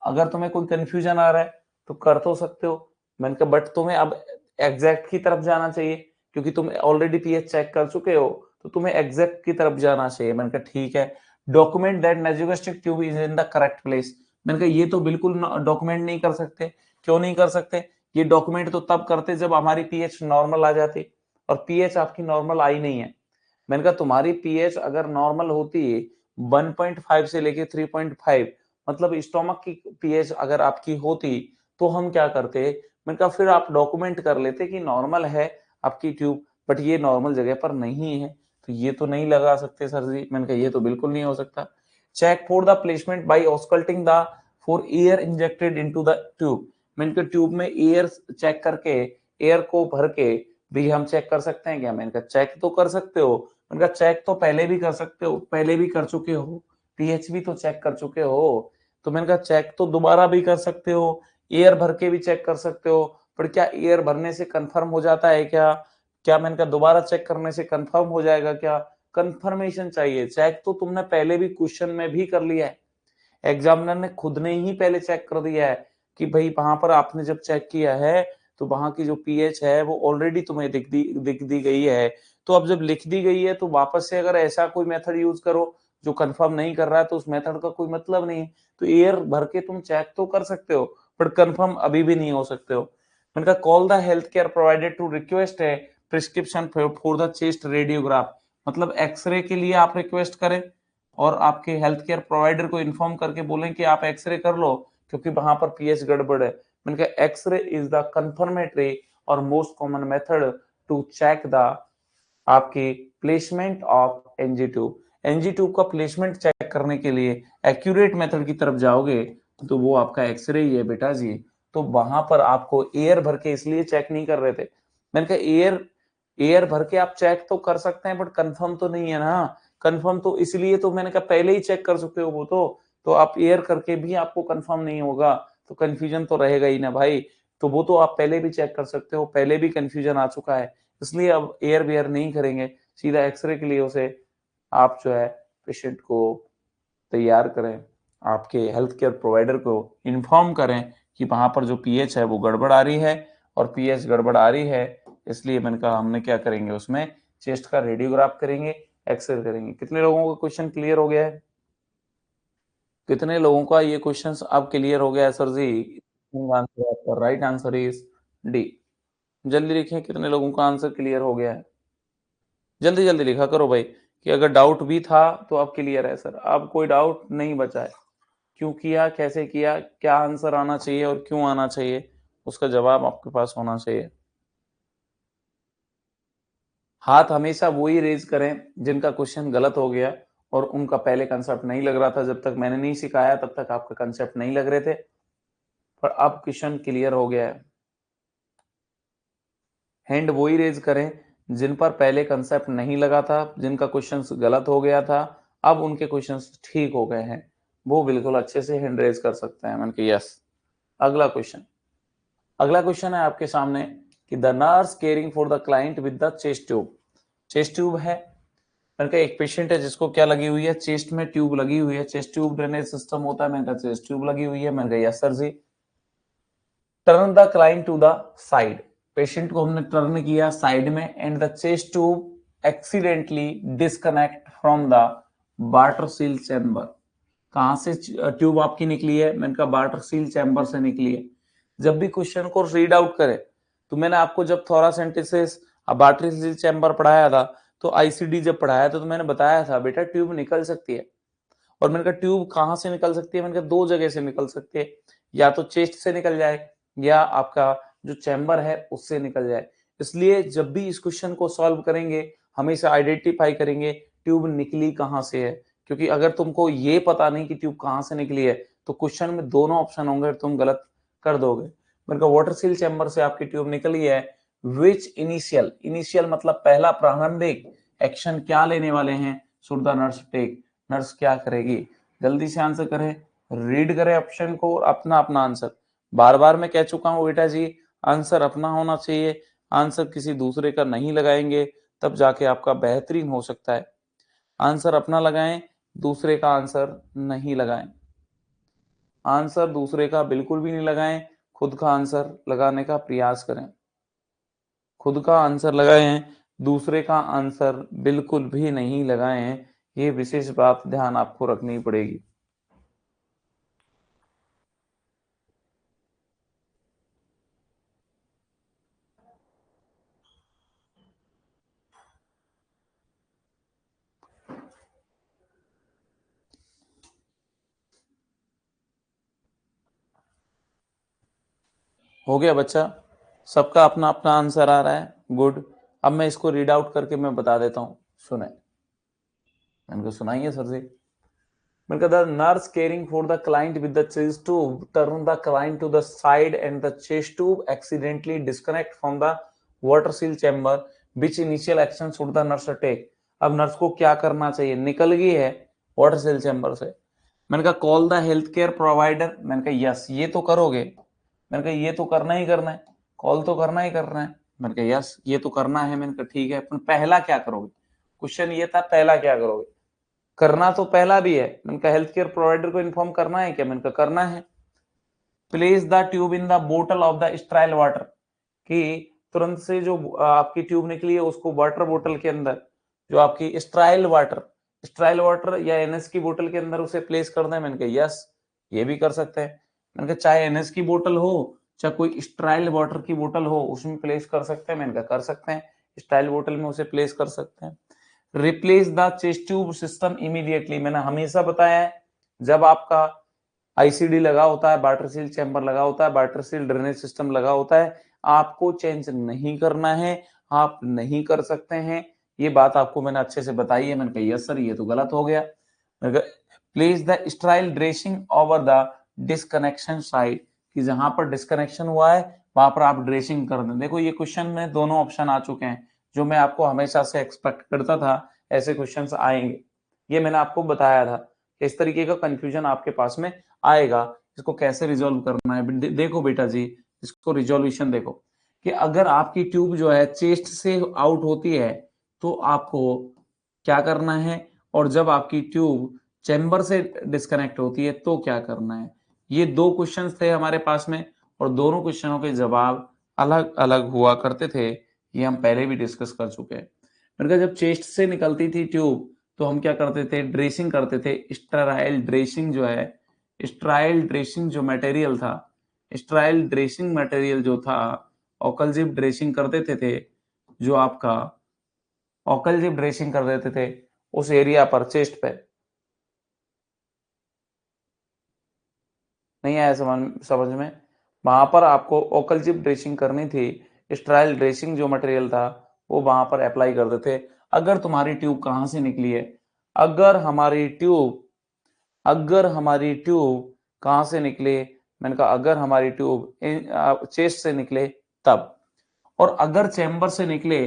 A: अगर तुम्हें कोई कंफ्यूजन आ रहा है तो कर तो सकते हो। मैंने कहा बट तुम्हें अब एग्जैक्ट की तरफ जाना चाहिए, क्योंकि तुम ऑलरेडी पीएच चेक कर चुके हो, तो तुम्हें एग्जैक्ट की तरफ जाना चाहिए। मैंने कहा ठीक है। Document that nasogastric tube is in the correct place. मैंने कहा ये तो बिल्कुल डॉक्यूमेंट नहीं कर सकते। क्यों नहीं कर सकते? ये डॉक्यूमेंट तो तब करते जब हमारी पीएच नॉर्मल आ जाती, और पीएच आपकी नॉर्मल आई नहीं है। मैंने कहा तुम्हारी पीएच अगर नॉर्मल होती 1.5 से लेके 3.5, मतलब स्टोमक की पीएच अगर आपकी होती तो हम क्या करते? मैंने कहा फिर आप डॉक्यूमेंट कर लेते कि नॉर्मल है आपकी ट्यूब, बट ये नॉर्मल जगह पर नहीं है, तो ये तो नहीं लगा सकते सर जी। मैंने कहा ये तो बिल्कुल नहीं हो सकता। Check for the placement by auscultating the for air injected into the tube. मैंने कहा ट्यूब में एयर चेक करके, एयर को भर के भी हम चेक कर सकते हैं क्या? मैंने कहा चेक तो कर सकते हो। मैंने कहा चेक तो पहले भी कर सकते हो, पहले भी कर चुके हो, पीएच भी तो चेक कर चुके हो। तो मैंने कहा चेक तो दोबारा भी कर सकते हो, एयर भर के भी चेक कर सकते हो, पर क्या एयर भरने से कंफर्म हो जाता है क्या? क्या मैंने कहा दोबारा चेक करने से कंफर्म हो जाएगा क्या? कंफर्मेशन चाहिए। चेक तो तुमने पहले भी क्वेश्चन में भी कर लिया है, एग्जामिनर ने खुद ने ही पहले चेक कर दिया है कि भाई वहां पर आपने जब चेक किया है तो वहां की जो पीएच है वो ऑलरेडी तुम्हें दिख दी गई है। तो अब जब लिख दी गई है तो वापस से अगर ऐसा कोई मेथड यूज करो जो कंफर्म नहीं कर रहा है तो उस मेथड का कोई मतलब नहीं है। तो एयर भर के तुम चेक तो कर सकते हो, बट कंफर्म अभी भी नहीं हो सकते हो। मैंने कहा call the health care provided to request है prescription for the chest radiograph. मतलब एक्सरे के लिए आप रिक्वेस्ट करें और आपके हेल्थ केयर प्रोवाइडर को इन्फॉर्म करके बोलें कि आप एक्सरे कर लो, क्योंकि वहां पर पीएच गड़बड़ है। मैंने कहा एक्सरे इज द कंफर्मेटरी और most common method to check the आपकी placement of NG tube. NG tube का प्लेसमेंट चेक करने के लिए एक्यूरेट मेथड की तरफ जाओगे तो वो आपका एक्सरे ही है बेटा जी। तो वहां पर आपको एयर भर के इसलिए चेक नहीं कर रहे थे। मैंने कहा एयर एयर भर के आप चेक तो कर सकते हैं, बट कंफर्म तो नहीं है ना। कंफर्म तो इसलिए तो मैंने कहा पहले ही चेक कर चुके हो वो तो आप एयर करके भी आपको कंफर्म नहीं होगा तो कंफ्यूजन तो रहेगा ही ना भाई। तो वो तो आप पहले भी चेक कर सकते हो, पहले भी कंफ्यूजन आ चुका है, इसलिए अब एयर वेयर नहीं करेंगे, सीधा एक्सरे के लिए उसे आप जो है पेशेंट को तैयार करें, आपके हेल्थ केयर प्रोवाइडर को इन्फॉर्म करें कि वहाँ पर जो पीएच है वो गड़बड़ आ रही है, और पीएच गड़बड़ आ रही है इसलिए मैंने कहा हमने क्या करेंगे, उसमें चेस्ट का रेडियोग्राफ करेंगे, एक्सरे करेंगे। कितने लोगों का क्वेश्चन क्लियर हो गया है? कितने लोगों का ये क्वेश्चन अब क्लियर हो गया है सर जी? आंसर आपका राइट आंसर इज डी। जल्दी लिखें, कितने लोगों का आंसर क्लियर हो गया है? जल्दी जल्दी लिखा करो भाई, कि अगर डाउट भी था तो अब क्लियर है सर, अब कोई डाउट नहीं बचा है। क्यों किया, कैसे किया, क्या आंसर आना चाहिए और क्यों आना चाहिए, उसका जवाब आपके पास होना चाहिए। हाथ हमेशा वही रेज करें जिनका क्वेश्चन गलत हो गया और उनका पहले कंसेप्ट नहीं लग रहा था, जब तक मैंने नहीं सिखाया तब तक आपका कंसेप्ट नहीं लग रहे थे, पर अब क्वेश्चन क्लियर हो गया है। हैंड वही रेज करें जिन पर पहले कंसेप्ट नहीं लगा था, जिनका क्वेश्चन गलत हो गया था, अब उनके क्वेश्चन ठीक हो गए हैं, वो बिल्कुल अच्छे से हैंड रेज कर सकते हैं। मैंने कहा यस। अगला क्वेश्चन है आपके सामने कि the nurse caring for the client with the chest tube. Chest tube है, मैंने कहा एक पेशेंट है जिसको क्या लगी हुई है, चेस्ट में ट्यूब लगी हुई है, चेस्ट ट्यूब ड्रेनेज सिस्टम होता है, मैंने कहा चेस्ट ट्यूब लगी हुई है। मैंने कहा yes sir ji. Turn the client to the side, पेशेंट को हमने टर्न किया साइड में, and the chest tube accidentally disconnect from the water seal chamber. कहां से ट्यूब आपकी निकली है? मैंने कहा बार्टर सील चैम्बर से निकली है। जब भी क्वेश्चन को रीड आउट करें तो मैंने आपको जब थोरासेंटिसिस बार्टर सील चैम्बर पढ़ाया था, तो आईसीडी जब पढ़ाया था तो मैंने बताया था बेटा ट्यूब निकल सकती है। और मैंने कहा ट्यूब कहां से निकल सकती है? मैंने कहा दो जगह से निकल सकती है, या तो चेस्ट से निकल जाए या आपका जो चैम्बर है उससे निकल जाए। इसलिए जब भी इस क्वेश्चन को सॉल्व करेंगे हमेशा आइडेंटिफाई करेंगे ट्यूब निकली कहां से है, क्योंकि अगर तुमको ये पता नहीं कि ट्यूब कहां से निकली है तो क्वेश्चन में दोनों ऑप्शन होंगे, तुम गलत कर दोगे। मैंने कहा वाटर सील चैम्बर से आपकी ट्यूब निकली है, विच इनिशियल, इनिशियल मतलब पहला प्रारंभिक एक्शन क्या लेने वाले हैं, should the nurse take, nurse क्या करेगी? जल्दी से आंसर करें, रीड करें ऑप्शन को और अपना अपना आंसर। बार बार मैं कह चुका हूं बेटा जी, आंसर अपना होना चाहिए, आंसर किसी दूसरे का नहीं लगाएंगे तब जाके आपका बेहतरीन हो सकता है। आंसर अपना लगाएं, दूसरे का आंसर नहीं लगाएं। आंसर दूसरे का बिल्कुल भी नहीं लगाएं, खुद का आंसर लगाने का प्रयास करें। खुद का आंसर लगाएं, दूसरे का आंसर बिल्कुल भी नहीं लगाएं। ये विशेष बात ध्यान आपको रखनी पड़ेगी। हो गया बच्चा, सबका अपना अपना आंसर आ रहा है, गुड। अब मैं इसको रीड आउट करके मैं बता देता हूं, सुने। मैंने को सुनाइए सर जी। मैंने कहा the nurse caring for the client with the chest tube turn the client to the side and the chest tube accidentally disconnect from the water seal chamber, which initial action should the nurse take. अब nurse को क्या करना चाहिए? निकल गई है water seal chamber से। मैंने कहा call the health care provider, मैंने कहा यस ये तो करोगे, मैंने कहा ये तो करना ही करना है, कॉल तो करना ही करना है। मैंने कहा यस ये तो करना है। मैंने कहा ठीक है, पहला क्या करोगे? क्वेश्चन ये था पहला क्या करोगे, करना तो पहला भी है। मैंने कहा हेल्थ केयर प्रोवाइडर को इन्फॉर्म करना है क्या? मैंने कहा करना है। Place the tube in the बोतल ऑफ द स्ट्राइल वाटर, कि तुरंत से जो आपकी ट्यूब निकली है उसको वाटर बोतल के अंदर, जो आपकी स्ट्राइल वाटर या एनएस की बोतल के अंदर उसे प्लेस कर दें। मैंने कहा यस ये भी कर सकते हैं। मैंने कहा चाहे एनएस की बोतल हो चाहे कोई स्ट्राइल वाटर की बोतल हो उसमें प्लेस कर सकते हैं। मैंने कहा कर सकते हैं, स्टाइल बोतल में उसे प्लेस कर सकते हैं। Replace the chest tube system immediately, मैंने हमेशा बताया है जब आपका आईसीडी लगा होता है, बार्टर सील चैम्बर लगा होता है, बार्टर सील ड्रेनेज सिस्टम लगा होता है, आपको चेंज नहीं करना है, आप नहीं कर सकते हैं। ये बात आपको मैंने अच्छे से बताई है। मैंने कहा यस सर ये तो गलत हो गया। Place the स्ट्राइल dressing over the disconnection side, कि जहां पर डिस्कनेक्शन हुआ है वहां पर आप ड्रेसिंग कर दें। देखो ये क्वेश्चन में दोनों ऑप्शन आ चुके हैं, जो मैं आपको हमेशा से एक्सपेक्ट करता था ऐसे क्वेश्चंस आएंगे। ये मैंने आपको बताया था कि इस तरीके का कंफ्यूजन आपके पास में आएगा, इसको कैसे रिजोल्व करना है। देखो बेटा जी, इसको रिजोल्यूशन देखो कि अगर आपकी ट्यूब जो है चेस्ट से आउट होती है तो आपको क्या करना है, और जब आपकी ट्यूब चैम्बर से डिस्कनेक्ट होती है तो क्या करना है। ये 2 क्वेश्चंस थे हमारे पास में और दोनों क्वेश्चनों के जवाब अलग-अलग हुआ करते थे, ये हम पहले भी डिस्कस कर चुके हैं। मैंने कहा जब चेस्ट से निकलती थी ट्यूब तो हम क्या करते थे, ड्रेसिंग करते थे। स्टेराइल ड्रेसिंग जो है, स्टेराइल ड्रेसिंग जो मटेरियल था, स्टेराइल ड्रेसिंग मटेरियल जो था, ओकलजिप ड्रेसिंग कर देते थे, जो आपका ओकलजिप ड्रेसिंग कर देते थे उस एरिया पर, चेस्ट पे। नहीं आया समझ में? वहां पर आपको ओकलजिप ड्रेसिंग करनी थी, स्टेराइल ड्रेसिंग जो मटेरियल था वो वहां पर अप्लाई करते थे। अगर तुम्हारी ट्यूब कहां से निकली है, अगर हमारी ट्यूब कहां से निकले, मैंने कहा अगर हमारी ट्यूब चेस्ट से निकले तब, और अगर चैम्बर से निकले,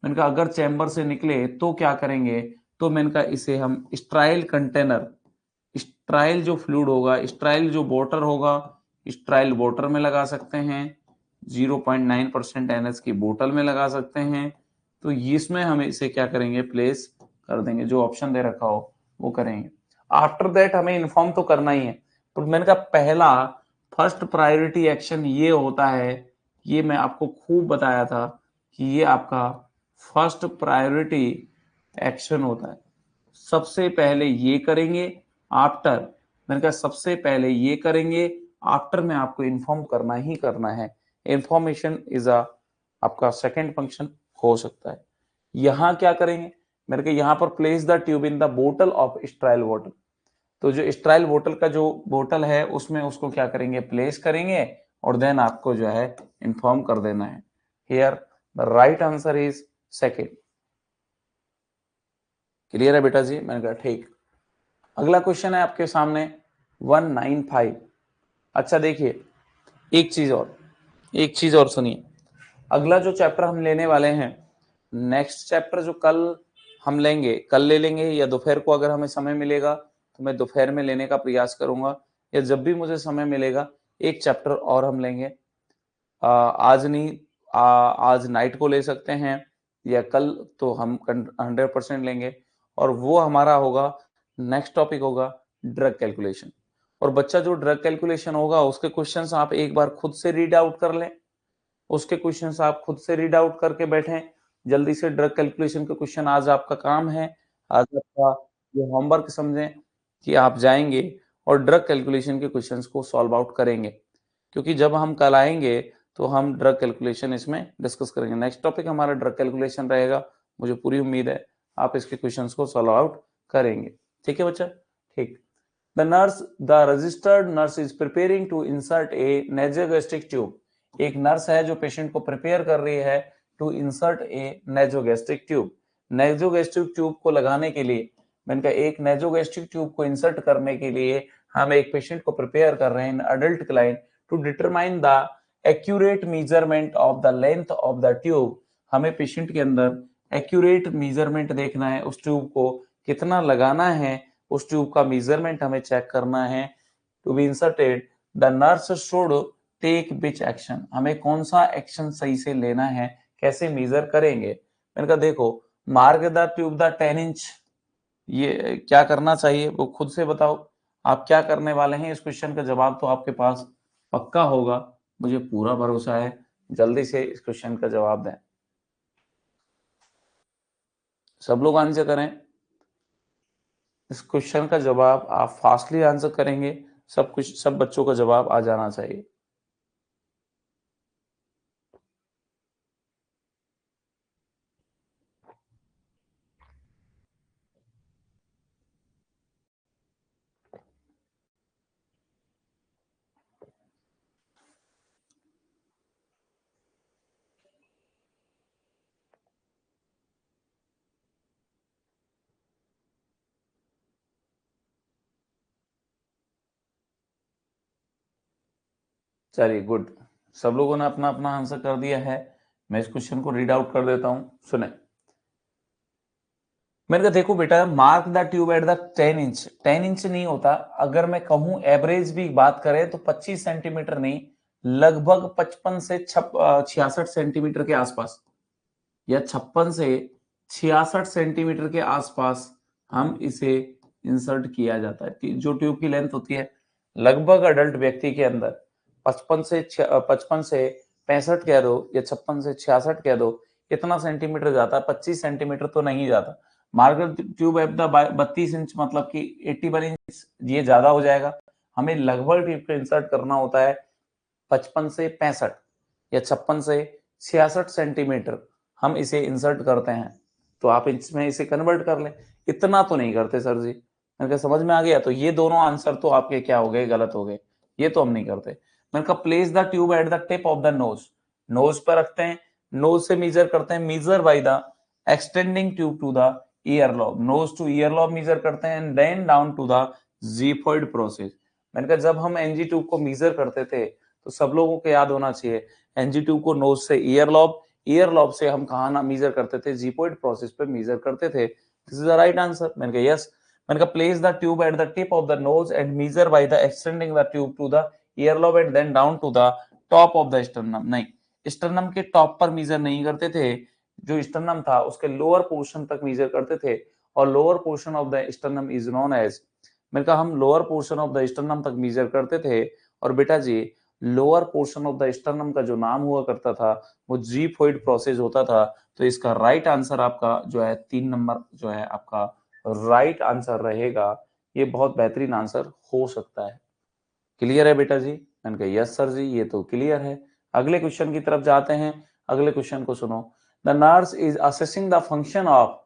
A: मैंने कहा अगर चैम्बर से निकले तो क्या करेंगे, तो मैंने कहा इसे हम स्ट्राइल कंटेनर, स्ट्राइल जो फ्लूइड होगा, स्ट्राइल जो वाटर होगा, स्ट्राइल वाटर में लगा सकते हैं, 0.9% NH की बोतल में लगा सकते हैं। तो इसमें हम इसे क्या करेंगे, प्लेस कर देंगे, जो ऑप्शन दे रखा हो वो करेंगे। आफ्टर दैट हमें इन्फॉर्म तो करना ही है, तो मैंने कहा पहला फर्स्ट प्रायोरिटी एक्शन ये होता है, ये मैं आपको खूब बताया था कि ये आपका फर्स्ट प्रायोरिटी एक्शन होता है। सबसे पहले ये करेंगे, आफ्टर, मैंने कहा सबसे पहले ये करेंगे, आफ्टर में आपको इन्फॉर्म करना ही करना है। इंफॉर्मेशन इज अ आपका सेकंड फंक्शन हो सकता है। यहां क्या करेंगे, मैंने कहा यहां पर place the tube in the बोतल ऑफ स्ट्राइल वाटर, तो जो स्ट्राइल बोतल का जो बोतल है उसमें उसको क्या करेंगे, प्लेस करेंगे और देन आपको जो है इन्फॉर्म कर देना है। Here the right answer is second. Clear है बेटा जी? मैंने कहा ठीक। अगला क्वेश्चन है आपके सामने 195। अच्छा देखिए, एक चीज और सुनिए। अगला जो चैप्टर हम लेने वाले हैं, नेक्स्ट चैप्टर जो कल हम लेंगे, कल ले लेंगे या दोपहर को अगर हमें समय मिलेगा तो मैं दोपहर में लेने का प्रयास करूंगा, या जब भी मुझे समय मिलेगा एक चैप्टर और हम लेंगे। आज नहीं, आज नाइट को ले सकते हैं या कल, तो हम 100% लेंगे, और वो हमारा होगा, नेक्स्ट टॉपिक होगा ड्रग कैलकुलेशन। और बच्चा जो ड्रग कैलकुलेशन होगा उसके क्वेश्चंस आप एक बार खुद से रीड आउट कर लें, उसके क्वेश्चंस आप खुद से रीड आउट करके बैठें जल्दी से। ड्रग कैलकुलेशन के क्वेश्चन आज आपका काम है, आज आपका ये होमवर्क समझें कि आप जाएंगे और ड्रग कैलकुलेशन के क्वेश्चंस को सॉल्व आउट करेंगे, क्योंकि जब हम कल आएंगे तो हम ड्रग कैलकुलेशन इसमें डिस्कस करेंगे। नेक्स्ट टॉपिक हमारा ड्रग कैलकुलेशन रहेगा, मुझे पूरी उम्मीद है आप इसके क्वेश्चंस को सॉल्व आउट करेंगे। ठीक है बच्चा? ठीक। The registered nurse is preparing to insert a nasogastric tube. एक नर्स है जो पेशेंट को प्रिपेयर कर रही है to insert a nasogastric tube. Nasogastric tube को लगाने के लिए, मैंने कहा एक नेजोगैस्ट्रिक ट्यूब को इंसर्ट करने के लिए हम एक पेशेंट को प्रिपेयर कर रहे हैं, adult client, to determine the accurate measurement of the length of the tube. हमें पेशेंट के अंदर एक्यूरेट मेजरमेंट देखना है, उस ट्यूब को कितना लगाना है, उस ट्यूब का मेजरमेंट हमें चेक करना है। To be inserted the nurse should take which action, हमें कौन सा एक्शन सही से लेना है, कैसे मेजर करेंगे। मैंने कहा देखो, mark the tube the 10 inch, ये क्या करना चाहिए वो खुद से बताओ, आप क्या करने वाले हैं। इस क्वेश्चन का जवाब तो आपके पास पक्का होगा, मुझे पूरा भरोसा है। जल्दी से इस क्वेश्चन का जवाब दें, सब लोग आंसर करें। इस क्वेश्चन का जवाब आप फास्टली आंसर करेंगे, सब बच्चों का जवाब आ जाना चाहिए। चलिए गुड, सब लोगों ने अपना अपना आंसर कर दिया है। मैं इस क्वेश्चन को रीड आउट कर देता हूं, सुने। मैंने कहा देखो बेटा, mark the tube at the 10 inch. 10 inch नहीं होता, अगर मैं कहूं एवरेज भी बात करें तो 25 सेंटीमीटर नहीं, लगभग 55 से 66 सेंटीमीटर के आसपास, या 56 से 66 सेंटीमीटर के आसपास हम इसे इंसर्ट किया जाता है कि जो ट्यूब की लेंथ होती है लगभग अडल्ट व्यक्ति के अंदर 55 से 65 कह दो या 56 से 66 कह दो, कितना सेंटीमीटर जाता है? 25 सेंटीमीटर तो नहीं जाता। Marker tube at the 32 inch मतलब कि 81 इंच, ये ज्यादा हो जाएगा। हमें लगभग ट्यूब को इंसर्ट करना होता है 55 से 65 या 56 से 66 सेंटीमीटर हम इसे इंसर्ट करते हैं। तो आप इसमें इसे कन्वर्ट कर लें। इतना तो नहीं करते सर जी। मैंने कहा समझ में आ गया? तो ये दोनों आंसर तो आपके क्या हो गए? गलत हो गए। ये तो हम नहीं करते। मैंने कहा place the tube at the tip of the nose, nose पर रखते हैं, नोज से मेजर करते हैं, measure by the extending tube to the year lobe, nose to earlobe measure करते हैं, then down to the xiphoid process. मैंने कहा जब हम एनजी ट्यूब को मेजर करते थे तो सब लोगों को याद होना चाहिए, एनजी ट्यूब को नोज से ईयर लॉब, ईयर लॉब से हम कहा ना मेजर करते थे? जीफॉइड प्रोसेस पे मेजर करते थे। This is the right answer. मैंने कहा यस। मैंने कहा place the tube at the tip of the nose and measure by the extending the tube to the year lobe and then down to the top of the sternum. नहीं, sternum के top पर measure नहीं करते थे, जो sternum था उसके lower portion तक मेजर करते थे, और lower portion of the sternum is known as. मैंने कहा हम lower portion of the sternum तक मेजर करते थे, और बेटा जी lower portion of the sternum का जो नाम हुआ करता था वो जीफोइड प्रोसेस होता था। तो इसका राइट आंसर आपका जो है 3 नंबर जो है आपका राइट आंसर रहेगा। ये बहुत बेहतरीन आंसर हो सकता है। क्लियर है बेटा जी? मैंने कहा यस सर जी, ये तो क्लियर है। अगले क्वेश्चन की तरफ जाते हैं। अगले क्वेश्चन को सुनो। The nurse is assessing the function of,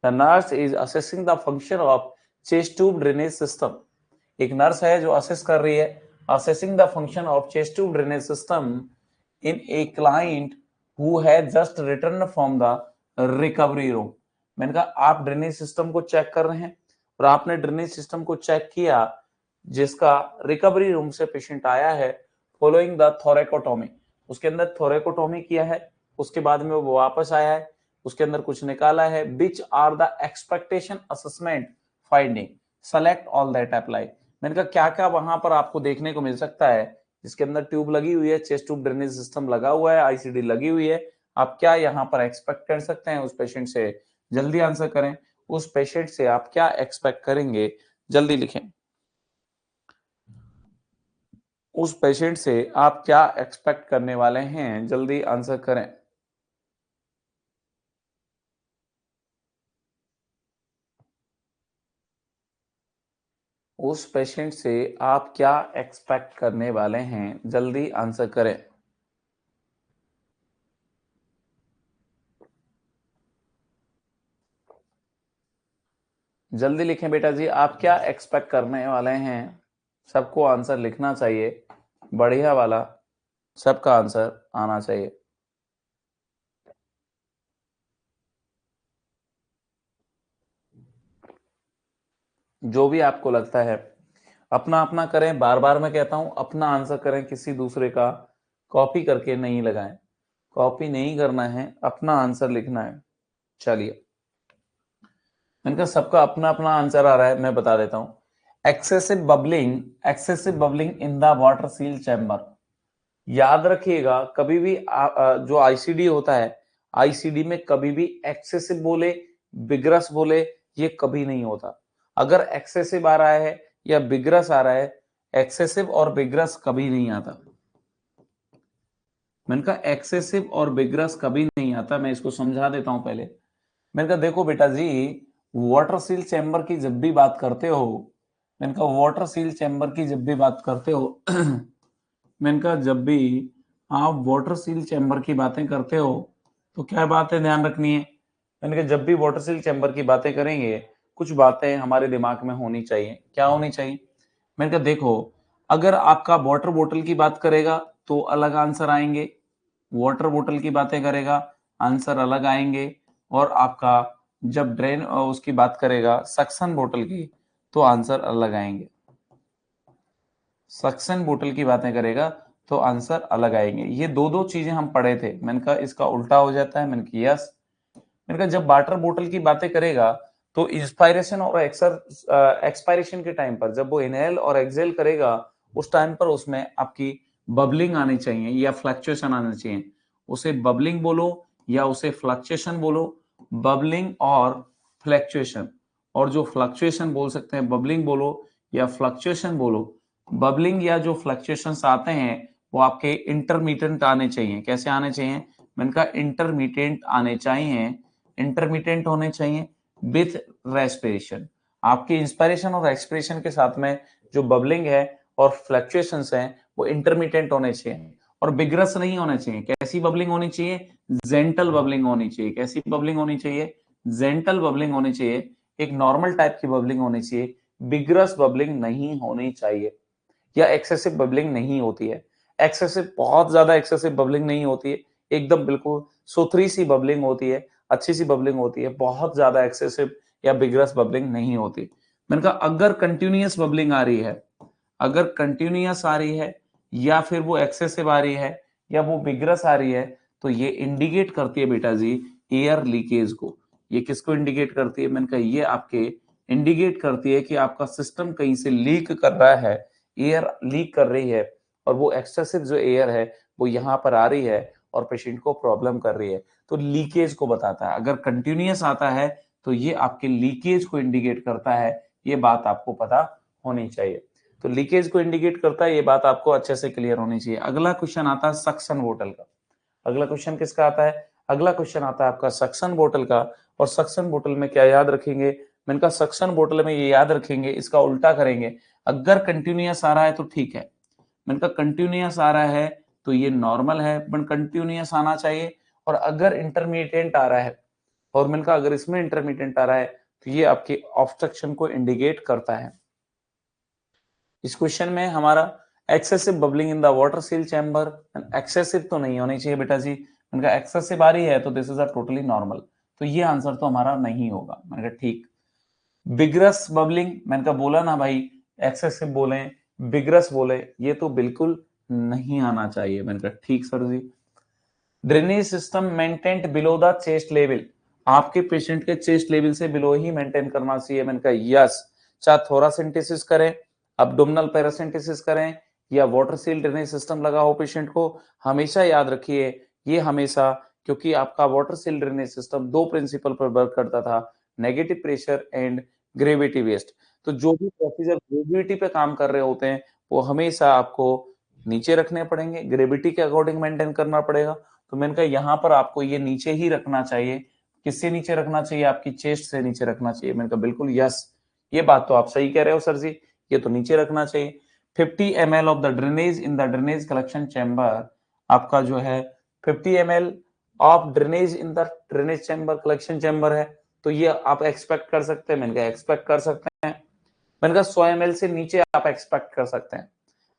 A: the nurse is assessing the function of chest tube drainage system. एक नर्स है जो असेस कर रही है, assessing the function of chest tube drainage system in a client who has just return from the recovery room. मैंने कहा आप drainage system को चेक कर रहे हैं, और आपने ड्रेनेज सिस्टम को चेक किया जिसका रिकवरी रूम से पेशेंट आया है, फॉलोइंग द थोरेकोटोमी। उसके अंदर थोरेकोटोमी किया है, उसके बाद में वो वापस आया है, उसके अंदर कुछ निकाला है। Which are the expectation assessment finding, select all that apply. मैंने कहा क्या क्या वहां पर आपको देखने को मिल सकता है? जिसके अंदर ट्यूब लगी हुई है, चेस्ट ट्यूब ड्रेनेज सिस्टम लगा हुआ है, आईसीडी लगी हुई है, आप क्या यहाँ पर एक्सपेक्ट कर सकते हैं उस पेशेंट से? जल्दी आंसर करें। उस पेशेंट से आप क्या एक्सपेक्ट करेंगे? जल्दी लिखें। उस पेशेंट से आप क्या एक्सपेक्ट करने वाले हैं? जल्दी आंसर करें। उस पेशेंट से आप क्या एक्सपेक्ट करने वाले हैं? जल्दी आंसर करें। जल्दी लिखें बेटा जी, आप क्या एक्सपेक्ट करने वाले हैं? सबको आंसर लिखना चाहिए, बढ़िया वाला सबका आंसर आना चाहिए। जो भी आपको लगता है अपना अपना करें। बार बार मैं कहता हूं अपना आंसर करें, किसी दूसरे का कॉपी करके नहीं लगाएं। कॉपी नहीं करना है, अपना आंसर लिखना है। चलिए, इनका सबका अपना अपना आंसर आ रहा है, मैं बता देता हूं। Excessive bubbling, excessive bubbling in the water seal chamber. याद रखिएगा कभी भी जो आईसीडी होता है, आईसीडी में कभी भी एक्सेसिव बोले बिगरस बोले ये कभी नहीं होता। अगर एक्सेसिव आ रहा है या बिगरस आ रहा है, एक्सेसिव और बिगरस कभी नहीं आता। मैंने कहा एक्सेसिव और बिगरस कभी नहीं आता। मैं इसको समझा देता हूं पहले। मैंने कहा देखो बेटा जी, वाटर सील चैम्बर की जब भी बात करते हो, मैंने कहा वाटर सील चैम्बर की जब भी बात करते हो मैंने कहा जब भी आप वाटर सील चैम्बर की बातें करते हो तो क्या बातें ध्यान रखनी है? मैंने कहा जब भी वाटर सील चैम्बर की बातें करेंगे कुछ बातें हमारे दिमाग में होनी चाहिए। क्या होनी चाहिए? मैंने कहा देखो, अगर आपका वाटर बोतल की बात करेगा तो अलग आंसर आएंगे, वाटर बोतल की बातें करेगा आंसर अलग आएंगे, और आपका जब ड्रेन उसकी बात करेगा सक्शन बोतल की तो आंसर अलग आएंगे। सक्शन बोतल की बातें करेगा तो आंसर अलग आएंगे। ये दो दो चीजें हम पढ़े थे। मैंने कहा इसका उल्टा हो जाता है। मैंने कहा यस। मैंने कहा जब वाटर बोतल की बातें करेगा तो इंस्पायरेशन और एक्सपायरेशन के टाइम पर जब वो इनहेल और एक्सेल करेगा उस टाइम पर उसमें आपकी बबलिंग आनी चाहिए या फ्लक्चुएशन आना चाहिए। उसे बबलिंग बोलो या उसे फ्लक्चुएशन बोलो, बबलिंग और फ्लक्चुएशन। और जो फ्लक्चुएशन बोल सकते हैं, बबलिंग बोलो या फ्लक्चुएशन बोलो, बबलिंग या जो फ्लक्चुएशंस आते हैं वो आपके इंटरमिटेंट आने चाहिए। कैसे आने चाहिए? मैंने कहा इंटरमिटेंट आने चाहिए, इंटरमिटेंट होने चाहिए विथ रेस्पिरेशन। आपकी इंस्पिरेशन और एक्सपिरेशन के साथ में जो बबलिंग है और फ्लक्चुएशंस हैं वो इंटरमिटेंट होने चाहिए और बिगरस नहीं होने चाहिए। कैसी बबलिंग होनी चाहिए? जेंटल बबलिंग होनी चाहिए। कैसी बबलिंग होनी चाहिए? जेंटल बबलिंग होनी चाहिए। एक नॉर्मल टाइप की बबलिंग होनी चाहिए, बिगरस बबलिंग नहीं होनी चाहिए या एक्सेसिव बबलिंग नहीं होती है। एक्सेसिव, बहुत ज्यादा एक्सेसिव बबलिंग नहीं होती है, एकदम बिल्कुल सुथरी सी बबलिंग होती है, अच्छी सी बबलिंग होती है, बहुत ज्यादा एक्सेसिव या बिगरस बबलिंग नहीं होती। मैंने कहा अगर कंटिन्यूअस बबलिंग आ रही है, अगर कंटिन्यूअस आ रही है या फिर वो एक्सेसिव आ रही है या वो बिगरस आ रही है, तो ये इंडिकेट करती है बेटा जी एयर लीकेज को। ये किसको इंडिकेट करती है? मैंने कहा ये आपके इंडिकेट करती है कि आपका सिस्टम कहीं से लीक कर रहा है, एयर लीक कर रही है और वो एक्सेसिव जो एयर है वो यहाँ पर आ रही है और पेशेंट को प्रॉब्लम कर रही है, तो लीकेज को बताता है। अगर कंटिन्यूअस आता है तो ये आपके लीकेज को इंडिकेट करता है, ये बात आपको पता होनी चाहिए। तो लीकेज को इंडिकेट करता है, ये बात आपको अच्छे से क्लियर होनी चाहिए। अगला क्वेश्चन आता है सक्शन बोतल का। अगला क्वेश्चन किसका आता है? अगला क्वेश्चन आता है आपका सक्शन बोतल का। और सक्शन बोतल में क्या याद रखेंगे? मैंने कहा सक्शन बोतल में ये याद रखेंगे, इसका उल्टा करेंगे। अगर कंटिन्यूअस आ रहा है तो ठीक है, मैंने कहा कंटिन्यूअस आ रहा है तो ये नॉर्मल है, बट कंटिन्यूअस आना चाहिए। और अगर इंटरमीडिएट आ रहा है, और मैंने कहा अगर इसमें इंटरमीडिएट आ रहा है तो ये आपके ऑब्स्ट्रक्शन को इंडिकेट करता है। इस क्वेश्चन में हमारा excessive bubbling in the water seal chamber, excessive तो नहीं होनी चाहिए बेटा जी। मैंने कहा एक्सेसिव आ रही है तो this is a totally normal, तो ये आंसर तो हमारा नहीं होगा। मैंने कहा ठीक। बिगरस बबलिंग, मैंने कहा बोला ना भाई, एक्सेसिव बोले, बिगरस बोले, ये तो बिल्कुल नहीं आना चाहिए। मैंने कहा ठीक sir ji. Drainage system maintained below the chest level, आपके पेशेंट के चेस्ट लेवल से बिलो ही मेंटेन करना चाहिए। मैंने कहा यस, चाहे थोरासिंटिसिस करें, अब्डोमिनल पैरासिंटिसिस करें या वाटर सील ड्रेनेज सिस्टम लगा हो पेशेंट को, हमेशा याद रखिए ये हमेशा, क्योंकि आपका वाटर सील ड्रेनेज सिस्टम दो प्रिंसिपल पर वर्क करता था, negative pressure and gravity waste. तो जो भी प्रोसीजर ग्रेविटी पे काम कर रहे होते हैं वो हमेशा आपको नीचे रखने पड़ेंगे, ग्रेविटी के अकॉर्डिंग मेंटेन करना पड़ेगा। तो मैंने कहा यहाँ पर आपको ये नीचे ही रखना चाहिए। किससे नीचे रखना चाहिए? आपकी चेस्ट से नीचे रखना चाहिए। मैंने कहा बिल्कुल यस, ये बात तो आप सही कह रहे हो सर जी, ये तो नीचे रखना चाहिए। 50 ml of the drainage in the drainage collection chamber, आपका जो है 50 ml of drainage in the drainage chamber, collection chamber है, तो ये आप एक्सपेक्ट कर सकते हैं। मैंने कहा एक्सपेक्ट कर सकते हैं। मैंने कहा 100 ml से नीचे आप एक्सपेक्ट कर सकते हैं।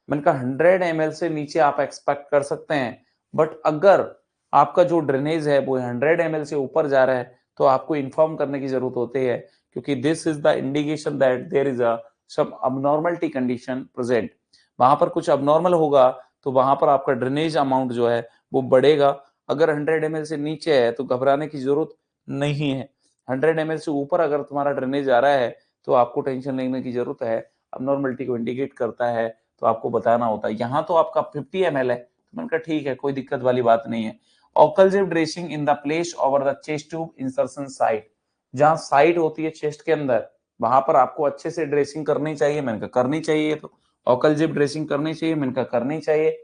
A: मैंने कहा 100 ml से नीचे आप एक्सपेक्ट कर सकते हैं, बट अगर आपका जो ड्रेनेज है वो 100 ml से ऊपर जा रहा है तो आपको इन्फॉर्म करने की जरूरत होती है, क्योंकि this is the indication that there is a some abnormality condition present. वहां पर कुछ अबनॉर्मल होगा तो वहां पर आपका ड्रेनेज अमाउंट जो है वो बढ़ेगा। अगर 100 ml से नीचे है तो घबराने की जरूरत नहीं है। 100 ml से ऊपर अगर तुम्हारा ड्रेनेज आ रहा है तो आपको टेंशन लेने की जरूरत है, अबनॉर्मलिटी को इंडिकेट करता है तो आपको बताना होता है। यहाँ तो आपका 50 ml है, तो मैंने कहा ठीक है, कोई दिक्कत वाली बात नहीं है। Occlusive dressing in the place over the chest tube insertion site, जहां साइट होती है चेस्ट के अंदर वहां पर आपको अच्छे से ड्रेसिंग करनी चाहिए। मैंने कहा करनी चाहिए, तो ओकलजिव ड्रेसिंग करनी चाहिए। मैंने कहा करनी चाहिए।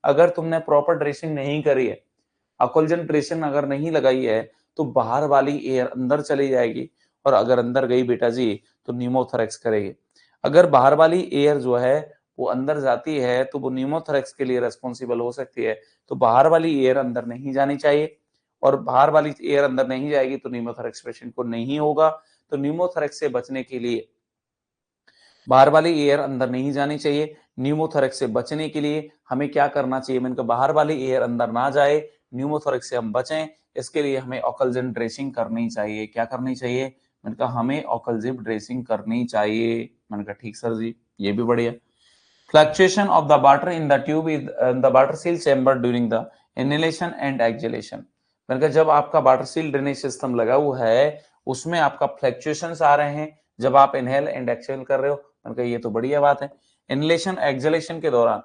A: अगर तुमने प्रॉपर ड्रेसिंग नहीं करी है, ऑक्सीजन ड्रेसिंग अगर नहीं लगाई है, तो बाहर वाली एयर अंदर चली जाएगी और अगर अंदर गई बेटा जी तो न्यूमोथोरैक्स करेगी। अगर बाहर वाली एयर जो है वो अंदर जाती है तो वो न्यूमोथोरैक्स के लिए रेस्पॉन्सिबल हो सकती है। तो बाहर वाली एयर अंदर नहीं जानी चाहिए, और बाहर वाली एयर अंदर नहीं जाएगी तो न्यूमोथोरैक्स पेशेंट को नहीं होगा। तो न्यूमोथोरैक्स से बचने के लिए बाहर वाली एयर अंदर नहीं जानी चाहिए। न्यूमोथोरैक्स से बचने के लिए हमें क्या करना चाहिए? मैंने कहा बाहर वाली एयर अंदर ना जाए, न्यूमोथोरैक्स से हम बचें, इसके लिए हमें ऑक्सीजन ड्रेसिंग करनी चाहिए। क्या करनी चाहिए? मैंने कहा हमें ऑक्सीजन ड्रेसिंग करनी चाहिए। मैंने कहा ठीक सर जी, ये भी बढ़िया। Fluctuation of the water in the tube is the water seal chamber during the inhalation and exhalation. मैंने कहा जब आपका वाटर सील ड्रेनेज सिस्टम लगा हुआ है उसमें आपका फ्लक्चुएशंस आ रहे हैं जब आप इनहेल एंड एक्सहेल कर रहे हो। मैंने कहा ये तो बढ़िया बात है। इनहेलेशन एक्सहेलेशन के दौरान,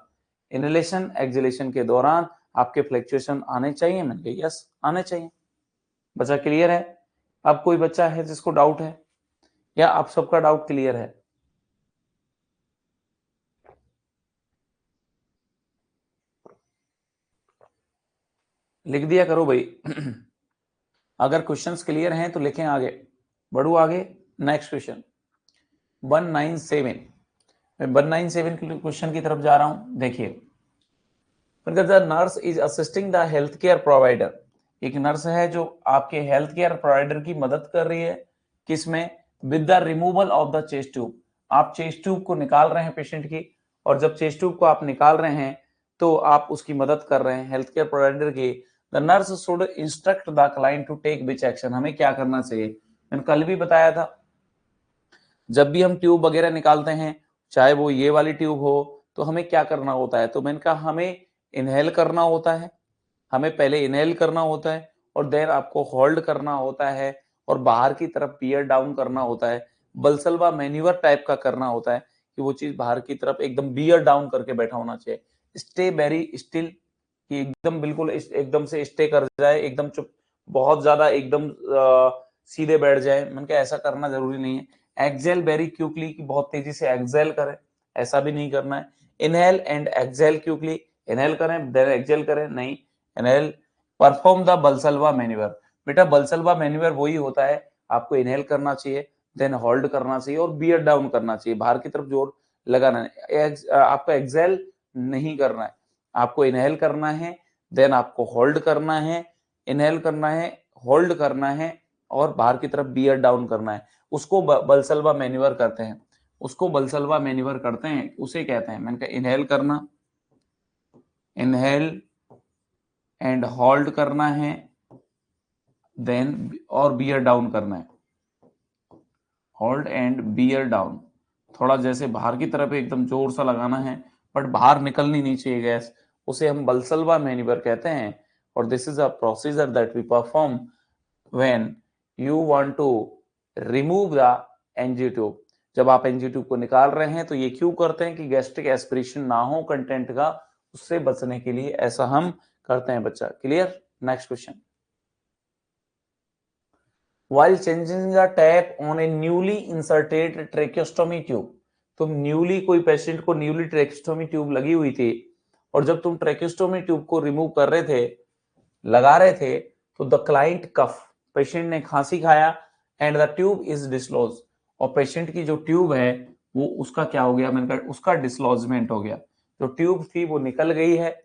A: इनहेलेशन एक्सहेलेशन के दौरान आपके फ्लक्चुएशन आने चाहिए। मैंने कहा यस, आने चाहिए। बच्चा क्लियर है? अब कोई बच्चा है जिसको डाउट है? क्या आप सबका डाउट क्लियर है? लिख दिया करो भाई। अगर क्वेश्चंस क्लियर हैं तो लिखें, आगे बढ़ू। आगे नेक्स्ट क्वेश्चन 197। मैं 197 के क्वेश्चन की तरफ जा रहा हूं। देखिए, the nurse is assisting the health care provider. एक नर्स है जो आपके हेल्थ केयर प्रोवाइडर की मदद कर रही है, किसमें? With the removal of the chest tube. आप चेस्ट ट्यूब को निकाल रहे हैं पेशेंट की, और जब चेस्ट ट्यूब को आप निकाल रहे हैं तो आप उसकी मदद कर रहे हैं हेल्थ केयर प्रोवाइडर की। The nurse should instruct the client to take which action. हमें क्या करना चाहिए? मैंने कल भी बताया था, जब भी हम ट्यूब वगैरह निकालते हैं, चाहे वो ये वाली ट्यूब हो, तो हमें क्या करना होता है? तो मैंने कहा हमें इनहेल करना होता है, हमें पहले इनहेल करना होता है, और देन आपको होल्ड करना होता है, और बाहर की तरफ पियर डाउन करना होता है। बलसलवा मैन्यूवर टाइप का करना होता है कि वो चीज बाहर की तरफ एकदम बियर डाउन करके बैठा होना चाहिए। स्टे वेरी स्टिल, कि एकदम बिल्कुल एकदम से स्टे कर जाए, एकदम चुप, बहुत ज्यादा एकदम सीधे बैठ जाए। मैंने कहा ऐसा करना जरूरी नहीं है। एक्सेल वेरी क्विकली, कि बहुत तेजी से एक्सेल करें, ऐसा भी नहीं करना है। Inhale and exhale quickly, inhale करें देन एक्सेल करें, नहीं। Inhale, perform the Valsalva manoeuvre. बेटा बलसलवा मैन्यूवर वही होता है, आपको इनहेल करना चाहिए, देन होल्ड करना चाहिए, और बियर डाउन करना चाहिए, बाहर की तरफ जोर लगाना है। आपको एक्सेल नहीं करना है, आपको इनहेल करना है, देन आपको होल्ड करना है, इनहेल करना है, होल्ड करना है, और बाहर की तरफ बियर डाउन करना है। उसको बलसलवा मैन्यूवर करते हैं, उसको बलसलवा मैन्यूवर करते हैं, उसे कहते हैं। मैंने कहा इनहेल करना, इनहेल एंड होल्ड करना है, देन और बियर डाउन करना है, होल्ड एंड बियर डाउन। थोड़ा जैसे बाहर की तरफ एकदम जोर सा लगाना है, बट बाहर निकलनी नहीं चाहिए गैस, उसे हम बलसलवा मैन्यूवर कहते हैं। और this is a procedure that we perform when you want to remove the NG tube. जब आप एनजी ट्यूब को निकाल रहे हैं तो ये क्यों करते हैं? कि गैस्ट्रिक एस्पिरेशन ना हो कंटेंट का, उससे बचने के लिए ऐसा हम करते हैं बच्चा। Clear? Next question. while changing the tap on a newly inserted tracheostomy tube। तुम न्यूली, कोई पेशेंट को न्यूली ट्रेकियोस्टोमी ट्यूब लगी हुई थी, और जब तुम ट्रेकियोस्टोमी ट्यूब को रिमूव कर रहे थे, लगा रहे थे, तो द क्लाइंट कफ, पेशेंट ने खांसी खाया, and the tube is dislodge. और पेशेंट की जो ट्यूब है वो उसका क्या हो गया? मैंने कहा उसका डिसलॉजमेंट हो गया, जो ट्यूब थी वो निकल गई है।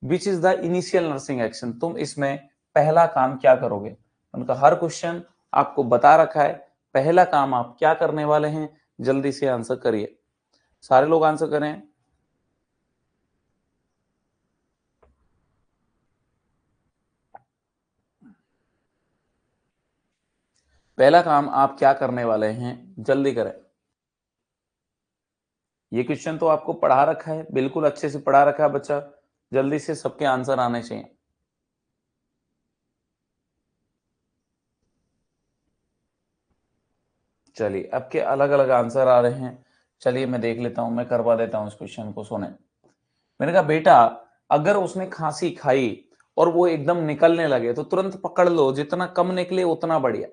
A: Which is the initial nursing action. तुम इसमें पहला काम क्या करोगे? उनका हर क्वेश्चन आपको बता रखा है, पहला काम आप क्या करने वाले हैं, जल्दी से आंसर करिए, सारे लोग आंसर करें। पहला काम आप क्या करने वाले हैं, जल्दी करें। ये क्वेश्चन तो आपको पढ़ा रखा है, बिल्कुल अच्छे से पढ़ा रखा है बच्चा, जल्दी से सबके आंसर आने चाहिए। चलिए, अब के अलग अलग आंसर आ रहे हैं, चलिए मैं देख लेता हूं, मैं करवा देता हूं इस क्वेश्चन को। सुने, मैंने कहा बेटा अगर उसने खांसी खाई और वो एकदम निकलने लगे तो तुरंत पकड़ लो, जितना कम निकले उतना बढ़िया।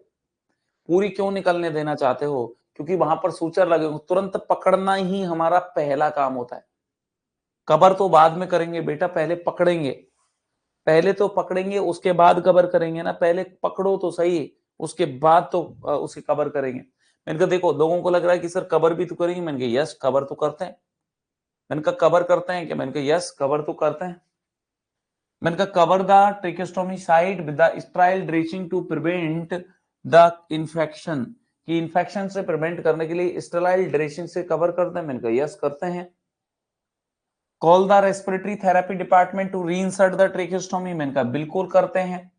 A: पूरी क्यों निकलने देना चाहते हो? क्योंकि वहां पर सूचर लगे, तुरंत पकड़ना ही हमारा पहला काम होता है। कबर तो बाद में करेंगे बेटा, पहले पकड़ेंगे, पहले तो पकड़ेंगे उसके बाद कबर करेंगे ना। पहले पकड़ो तो सही, उसके बाद तो उसे कवर करेंगे। मैंने कहा देखो, लोगों को लग रहा है कि सर कवर भी तो करेंगे। मैंने कहा यस, कवर तो करते हैं। मैंने कहा कवर करते हैं क्या? मैंने कहा यस, कवर तो करते हैं। मैंने कहा cover the tracheostomy site with the sterile dressing to prevent the infection, कि इन्फेक्शन से प्रिवेंट करने के लिए स्टेराइल ड्रेसिंग से कवर करते हैं। मैंने कहा यस करते हैं। Call the respiratory therapy department to reinsert the tracheostomy. मैंने कहा बिल्कुल करते हैं,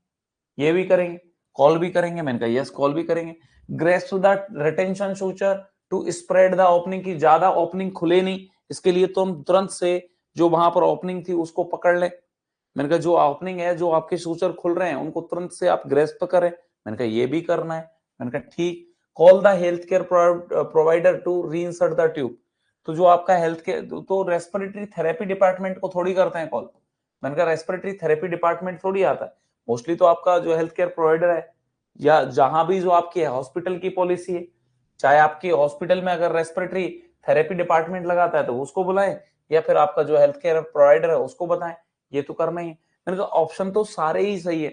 A: ये भी करेंगे। कॉल भी करेंगे? मैंने कहा यस, कॉल भी करेंगे। Grace to the retention suture to spread the opening, की ज्यादा ओपनिंग खुले नहीं, इसके लिए तो हम तुरंत से जो वहां पर ओपनिंग थी उसको पकड़ ले। मैंने कहा जो ओपनिंग है, जो आपके सूचर खुल रहे हैं, उनको तुरंत से आप ग्रेस्प करें। मैंने कहा ये भी करना है। मैंने कहा ठीक। Call the health care provider to reinsert the tube. तो जो आपका हेल्थ केयर, तो रेस्पिरेटरी थेरेपी डिपार्टमेंट को थोड़ी करते हैं कॉल। मैंने कहा रेस्पिरेटरी थेरेपी डिपार्टमेंट थोड़ी आता है, मोस्टली तो आपका जो हेल्थ केयर प्रोवाइडर है, या जहां भी जो आपकी हॉस्पिटल की पॉलिसी है, चाहे आपके हॉस्पिटल में अगर रेस्पिरेटरी थेरेपी डिपार्टमेंट लगाता है तो उसको बुलाएं, या फिर आपका जो हेल्थ केयर प्रोवाइडर है उसको बताएं, ये तो करना ही है। मैंने कहा ऑप्शन तो सारे ही सही है,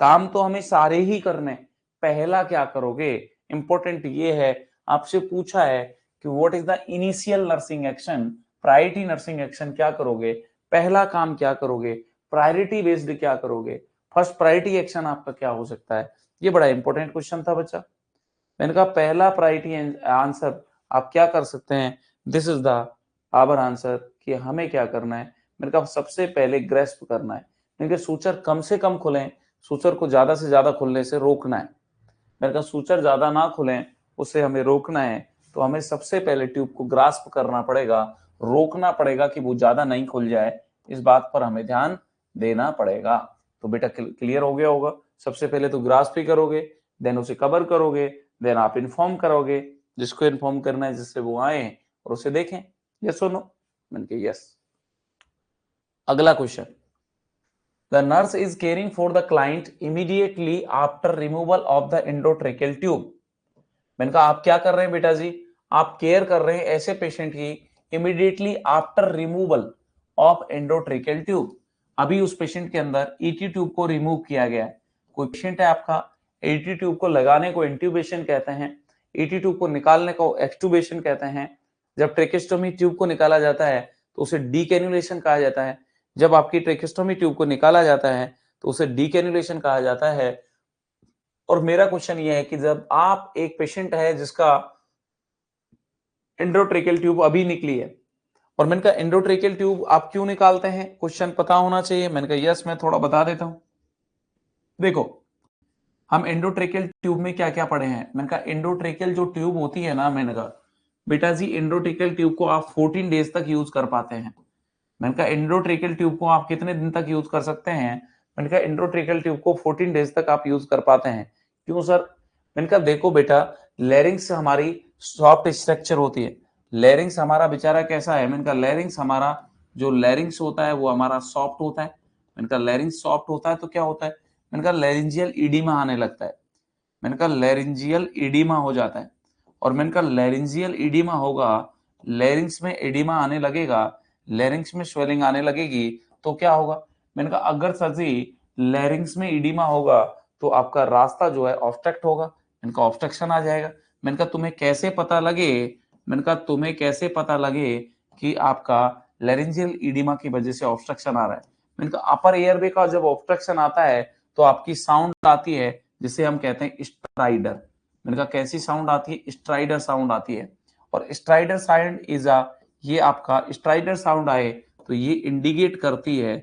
A: काम तो हमें सारे ही करने हैं, पहला क्या करोगे, इंपॉर्टेंट ये है, आपसे पूछा है कि what is the initial nursing action, priority nursing action क्या करोगे, पहला काम क्या करोगे, प्रायोरिटी बेस्ड क्या करोगे, फर्स्ट प्रायोरिटी एक्शन आपका क्या हो सकता है। ये बड़ा इंपॉर्टेंट क्वेश्चन था बच्चा। मैंने कहा पहला प्रायोरिटी आंसर आप क्या कर सकते हैं, this is the our answer, कि हमें क्या करना है। मैंने कहा सबसे पहले ग्रेस्प करना है, मैंने कहा सूचर कम से कम खुलें, सूचर को ज्यादा से ज्यादा खुलने से रोकना है। मैंने कहा सूचर ज्यादा ना खुलें, उसे हमें रोकना है, तो हमें सबसे पहले ट्यूब को ग्रास्प करना पड़ेगा, रोकना पड़ेगा कि वो ज्यादा नहीं खुल जाए, इस बात पर हमें ध्यान देना पड़ेगा। तो बेटा क्लियर हो गया होगा, सबसे पहले तो ग्रास्प ही करोगे, देन उसे कवर करोगे, देन आप इन्फॉर्म करोगे, जिसको इन्फॉर्म करना है जिससे वो आए और उसे देखें। यस और नो? मैंने कहा यस। अगला question, the nurse is caring for the client immediately after removal of the endotracheal tube. मैंने कहा आप क्या कर रहे हैं बेटा जी, आप केयर कर रहे हैं ऐसे पेशेंट की immediately after removal of endotracheal tube. अभी उस पेशेंट के अंदर ईटी ट्यूब को रिमूव किया गया है, कोई पेशेंट है आपका, ईटी ट्यूब को लगाने को इंट्यूबेशन कहते हैं, ईटी ट्यूब को निकालने को एक्सट्यूबेशन कहते हैं। जब ट्रेकेस्टोमी ट्यूब को निकाला जाता है तो उसे डीकैन्युलेशन कहा जाता है। जब आपकी ट्रेकेस्टोमी ट्यूब को निकाला जाता है तो उसे डीकैन्युलेशन कहा जाता है। और मेरा क्वेश्चन ये है कि जब आप एक पेशेंट है जिसका एंडोट्रेकियल ट्यूब अभी निकली है, और मैंने कहा एंडोट्रेकियल ट्यूब आप क्यों निकालते हैं, क्वेश्चन पता होना चाहिए। मैंने कहा यस, मैं थोड़ा बता देता हूं। देखो हम एंडोट्रेकियल ट्यूब में क्या क्या पढ़े हैं। मैंने कहा एंडोट्रेकियल जो ट्यूब होती है ना, मैंने कहा बेटा जी एंडोट्रेकियल ट्यूब को आप 14 डेज तक यूज कर पाते हैं। मैंने कहा एंडोट्रेकियल ट्यूब को आप कितने दिन तक यूज कर सकते हैं, मैंने कहा एंडोट्रेकियल ट्यूब को 14 डेज तक आप यूज कर पाते हैं। क्यों सर? मैंने कहा देखो बेटा, लैरिंग्स हमारी सॉफ्ट स्ट्रक्चर होती है, लैरिंग्स हमारा बेचारा कैसा है, मैंने कहा लैरिंग्स हमारा जो लैरिंग्स होता है वो हमारा सॉफ्ट होता है। मैंने कहा लैरिंग्स सॉफ्ट होता है तो क्या होता है, मैंने कहा लैरिंजियल इडीमा आने लगता है। मैंने कहा लैरिंजियल इडीमा हो जाता है, और मैंने कहा लैरिंजियल इडीमा होगा, लैरिंग्स में इडीमा आने लगेगा, लैरिंग्स में स्वेलिंग आने लगेगी, तो क्या होगा। मैंने कहा अगर सर जी लैरिंग्स में इडीमा होगा तो आपका रास्ता जो है ऑब्स्ट्रक्ट होगा, मैंने कहा ऑब्स्ट्रक्शन आ जाएगा। मैंने कहा तुम्हें कैसे पता लगे, मैंने कहा तुम्हें कैसे पता लगे कि आपका लैरिंजियल इडीमा की वजह से ऑब्स्ट्रक्शन आ रहा है। मैंने कहा अपर एयरवे का जब ऑब्स्ट्रक्शन आता है तो आपकी साउंड आती है जिसे हम कहते हैं स्ट्राइडर। मैंने कहा कैसी साउंड आती है, स्ट्राइडर साउंड आती है। और स्ट्राइडर साउंड इज अ, ये आपका स्ट्राइडर साउंड आए तो ये इंडिकेट करती है,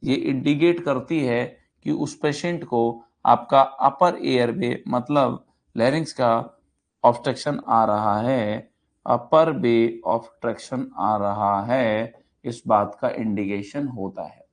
A: ये इंडिकेट करती है कि उस पेशेंट को आपका अपर एयरवे मतलब लैरिंग्स का ऑब्स्ट्रक्शन आ रहा है, अपर बे ऑब्स्ट्रक्शन आ रहा है, इस बात का इंडिकेशन होता है।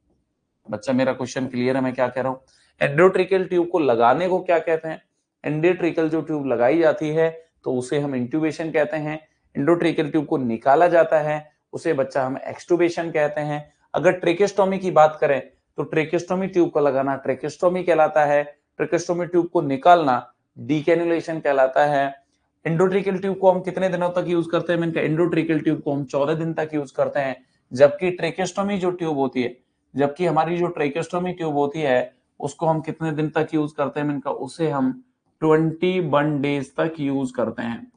A: बच्चा मेरा क्वेश्चन क्लियर है मैं क्या कह रहा हूं। एंडोट्रिकल ट्यूब को लगाने को क्या कहते हैं, एंडोट्रिकल जो ट्यूब लगाई जाती है तो उसे हम इंट्यूबेशन कहते हैं। एंडोट्रिकल ट्यूब को निकाला जाता है उसे बच्चा हम एक्सट्यूबेशन कहते हैं। अगर ट्रेकेस्टोमी की बात करें तो ट्रेकेस्टोमी ट्यूब को लगाना ट्रेकेस्टोमी कहलाता है, ट्रेकेस्टोमी ट्यूब को निकालना डीकैन्युलेशन कहलाता है। एंडोट्रिकल ट्यूब को हम कितने दिनों तक यूज करते हैं, मैंने एंडोट्रिकल ट्यूब को हम 14 दिन तक यूज करते हैं। जबकि ट्रेकेस्टोमी जो ट्यूब होती है, जबकि हमारी जो ट्रेकेस्टोमी ट्यूब होती है उसको हम कितने दिन तक यूज करते हैं, मैंने उसे हम 21 डेज तक यूज करते हैं।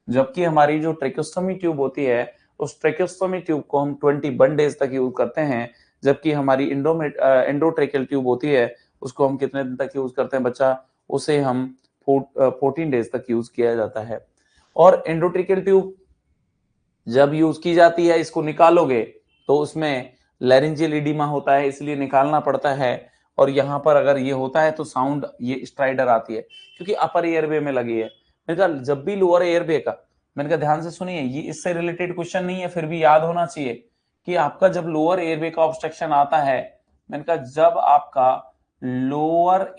A: जबकि हमारी जो ट्रेकेस्टोमी ट्यूब होती है उस ट्रेकेस्टोमी ट्यूब को हम 21 डेज तक यूज करते हैं। जबकि हमारी एंडोट्रेकियल ट्यूब होती है उसको हम कितने दिन तक यूज करते हैं बच्चा, उसे हम 14 डेज तक यूज किया जाता है। और एंडोट्रेकियल ट्यूब जब यूज की जाती है, इसको निकालोगे तो उसमें लैरिंजियल इडीमा होता है इसलिए निकालना पड़ता है। और यहाँ पर अगर ये होता है तो साउंड ये स्ट्राइडर आती है क्योंकि अपर एयरवे में लगी है। मैंने कहा जब भी लोअर एयरवे का, मैंने कहा ध्यान से सुनिए ये इससे रिलेटेड क्वेश्चन नहीं है फिर भी याद होना चाहिए कि आपका जब लोअर एयरवे का ऑब्स्ट्रक्शन आता है, मैंने कहा जब आपका लोअर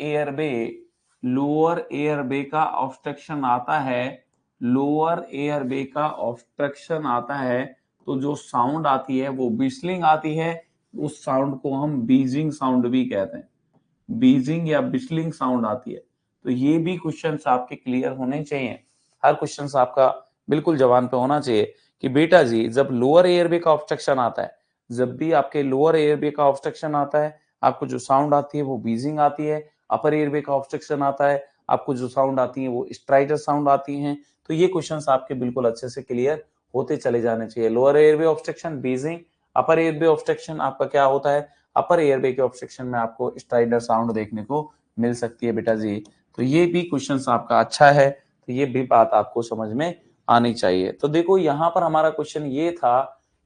A: एयरवे का ऑब्स्ट्रक्शन आता है, लोअर एयरवे का ऑब्स्ट्रक्शन आता है तो जो साउंड आती है वो बिस्लिंग आती है, उस साउंड को हम बीजिंग साउंड भी कहते हैं, बीजिंग या बिस्लिंग साउंड आती है। तो ये भी क्वेश्चंस आपके क्लियर होने चाहिए। हर क्वेश्चन आपका बिल्कुल जवान पे होना चाहिए कि बेटा जी जब लोअर एयरवे का ऑब्स्ट्रक्शन आता है, जब भी आपके लोअर एयरवे का ऑब्स्ट्रक्शन आता है, आपको जो साउंड आती है वो बीजिंग आती है, अपर एयरवे का ऑब्स्ट्रक्शन आता है, आपको जो साउंड आती है वो स्ट्राइडर साउंड आती हैं। तो ये क्वेश्चंस आपके बिल्कुल अच्छे से क्लियर होते चले जाने चाहिए। लोअर एयरवे ऑब्स्ट्रक्शन बीजिंग, अपर एयरवे ऑब्स्ट्रक्शन आपका क्या होता है, अपर एयरवे के ऑब्स्ट्रक्शन में आपको स्ट्राइडर साउंड देखने को मिल सकती है बेटा जी। तो ये भी क्वेश्चंस आपका अच्छा है, तो ये भी बात आपको समझ में आनी चाहिए। तो देखो यहाँ पर हमारा क्वेश्चन ये था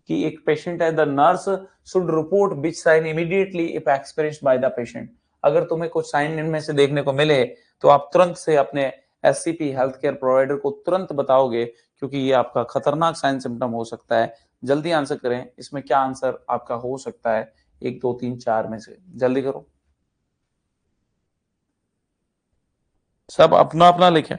A: कि एक पेशेंट है, the nurse should report which sign immediately if experienced by the patient. अगर तुम्हें कुछ साइन इनमें से देखने को मिले तो आप तुरंत से अपने एससीपी हेल्थ केयर प्रोवाइडर को तुरंत बताओगे, क्योंकि ये आपका खतरनाक साइन सिम्टम हो सकता है। जल्दी आंसर करें, इसमें क्या आंसर आपका हो सकता है, 1 2 3 4 में से जल्दी करो। सब अपना अपना लिखें,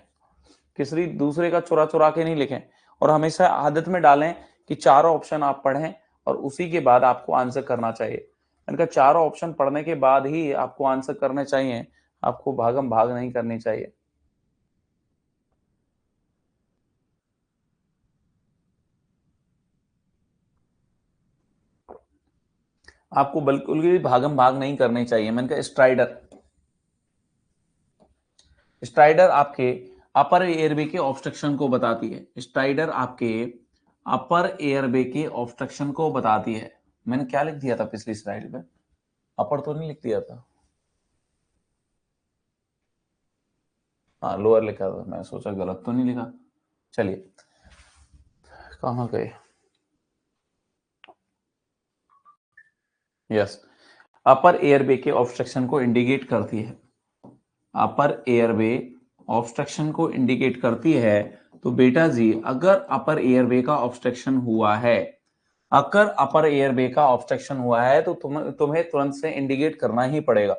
A: किसी दूसरे का चुरा चुरा के नहीं लिखें, और हमेशा आदत में डालें कि चारों ऑप्शन आप पढ़ें और उसी के बाद आपको आंसर करना चाहिए। इनका चारों ऑप्शन पढ़ने के बाद ही आपको आंसर करने चाहिए, आपको भागम भाग नहीं करनी चाहिए। आपको बिल्कुल भी भागम भाग नहीं करनी चाहिए। मैंने कहा स्ट्राइडर, स्ट्राइडर आपके अपर एयरवे के ऑब्स्ट्रक्शन को बताती है। स्ट्राइडर आपके अपर एयरवे के ऑब्स्ट्रक्शन को बताती है। मैंने क्या लिख दिया था पिछली स्लाइड में, अपर तो नहीं लिख दिया था, हाँ लोअर लिखा था, मैं सोचा गलत तो नहीं लिखा। चलिए कहाँ गए, यस, अपर एयरवे के ऑब्स्ट्रक्शन को इंडिकेट करती है। अपर एयरवे ऑब्स्ट्रक्शन को इंडिकेट करती है। तो बेटा जी अगर अपर एयरवे का ऑब्स्ट्रक्शन हुआ है, अगर अपर एयरवे का ऑब्स्ट्रक्शन हुआ है तो तुम्हें तुरंत से इंडिकेट करना ही पड़ेगा।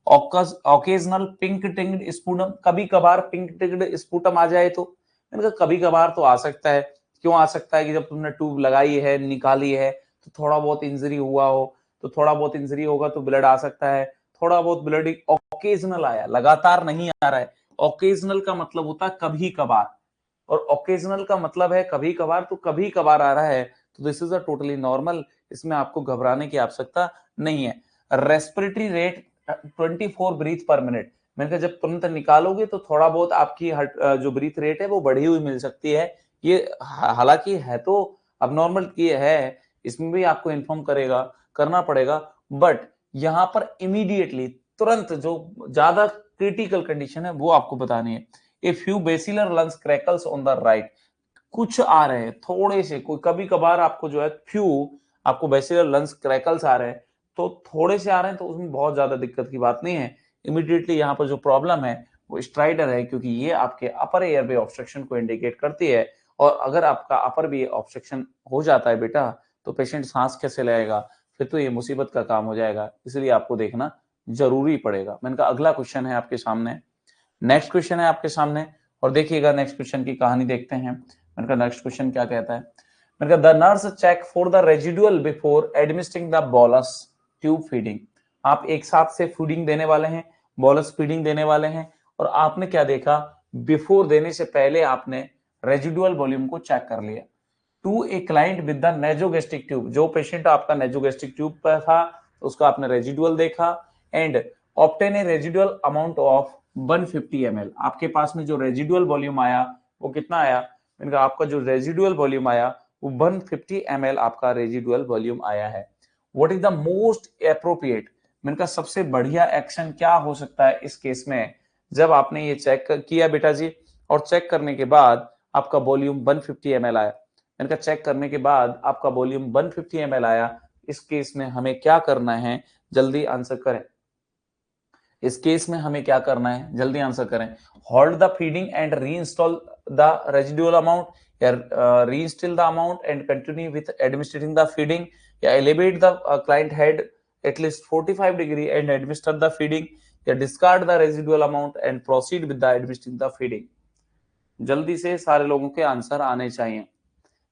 A: ऑकेजनल पिंक टिंग्ड स्पुटम, कभी कभार पिंक टिंग्ड स्पुटम आ जाए तो, इनका कभी कभार तो आ सकता है। क्यों आ सकता है कि जब तुमने ट्यूब लगाई है निकाली है तो थोड़ा बहुत इंजरी हुआ हो, तो थोड़ा बहुत इंजरी होगा तो ब्लड आ सकता है। थोड़ा बहुत ब्लड ओकेजनल आया, लगातार नहीं आ रहा है। ओकेजनल का मतलब होता है कभी कभार, और ओकेजनल का मतलब है कभी कभार, तो कभी कभार आ रहा है तो this is a totally normal, इसमें आपको घबराने की आवश्यकता नहीं है। Respiratory rate 24 breath per minute, मैंने कहा जब तुरंत निकालोगे तो थोड़ा बहुत आपकी जो ब्रीथ रेट है वो बढ़ी हुई मिल सकती है। ये हालांकि है तो अब नॉर्मल की है, इसमें भी आपको इन्फॉर्म करेगा करना पड़ेगा, बट यहाँ पर इमीडिएटली तुरंत जो ज्यादा क्रिटिकल कंडीशन है वो आपको बतानी है। A few basilar lungs crackles on the right, कुछ आ रहे हैं थोड़े से, कोई कभी कभार आपको जो है फ्यू आपको बेसिलर लंग्स क्रैकल्स आ रहे हैं, तो थोड़े से आ रहे हैं तो उसमें बहुत ज्यादा दिक्कत की बात नहीं है। इमीडिएटली यहाँ पर जो प्रॉब्लम है वो स्ट्राइडर है, क्योंकि ये आपके अपर एयरवे ऑब्स्ट्रक्शन को इंडिकेट करती है। और अगर आपका अपर भी ऑब्स्ट्रक्शन हो जाता है बेटा तो पेशेंट सांस कैसे लेगा, फिर तो ये मुसीबत का काम हो जाएगा, इसलिए आपको देखना जरूरी पड़ेगा। मैंने कहा अगला क्वेश्चन है आपके सामने, नेक्स्ट क्वेश्चन है आपके सामने, और देखिएगा नेक्स्ट क्वेश्चन की कहानी देखते हैं। मैंने कहा नेक्स्ट क्वेश्चन क्या कहता है, मैंने कहा the nurse check for the residual before administering the bolus tube feeding. आप एक साथ से फीडिंग देने वाले हैं, बोलस फीडिंग देने वाले हैं, और आपने क्या देखा, बिफोर देने से पहले आपने रेजिडुअल वॉल्यूम को चेक कर लिया। To a client with the nasogastric tube, जो पेशेंट आपका नेजोगेस्ट्रिक ट्यूब पर था उसका आपने रेजिडुअल देखा, and obtain a residual amount of 150 ml। आपके पास में जो रेजिडुअल वॉल्यूम आया वो कितना आया, इनका आपका जो रेजिडुअल वॉल्यूम आया वो 150 ml आपका रेजिडुअल वॉल्यूम आया है। What is the most appropriate, इनका सबसे बढ़िया एक्शन क्या हो सकता है इस केस में, जब आपने ये चेक किया बेटा जी, और चेक करने के बाद आपका वॉल्यूम 150 ml आया, इनका चेक करने के बाद आपका वॉल्यूम 150 ml आया, इस केस में हमें क्या करना है, जल्दी आंसर करें। इस केस में हमें क्या करना है, जल्दी आंसर करें। Hold the feeding and reinstill the residual amount, या reinstill the amount and continue with administrating the feeding, या elevate the client head at least 45 degree and administer the feeding, या discard the residual amount and proceed with the administrating the feeding. जल्दी से सारे लोगों के answer आने चाहिए।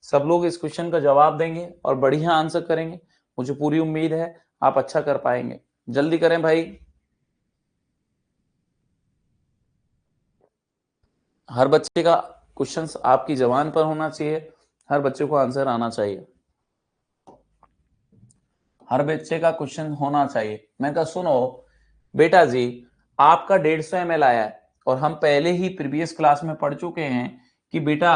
A: सब लोग इस क्वेश्चन का जवाब देंगे और बढ़िया आंसर करेंगे, मुझे पूरी उम्मीद है आप अच्छा कर पाएंगे। जल्दी करें भाई, हर बच्चे का क्वेश्चंस आपकी जबान पर होना चाहिए, हर बच्चे को आंसर आना चाहिए, हर बच्चे का क्वेश्चन होना चाहिए। मैं कहा सुनो बेटा जी, आपका 150 ml आया है और हम पहले ही प्रीवियस क्लास में पढ़ चुके हैं कि बेटा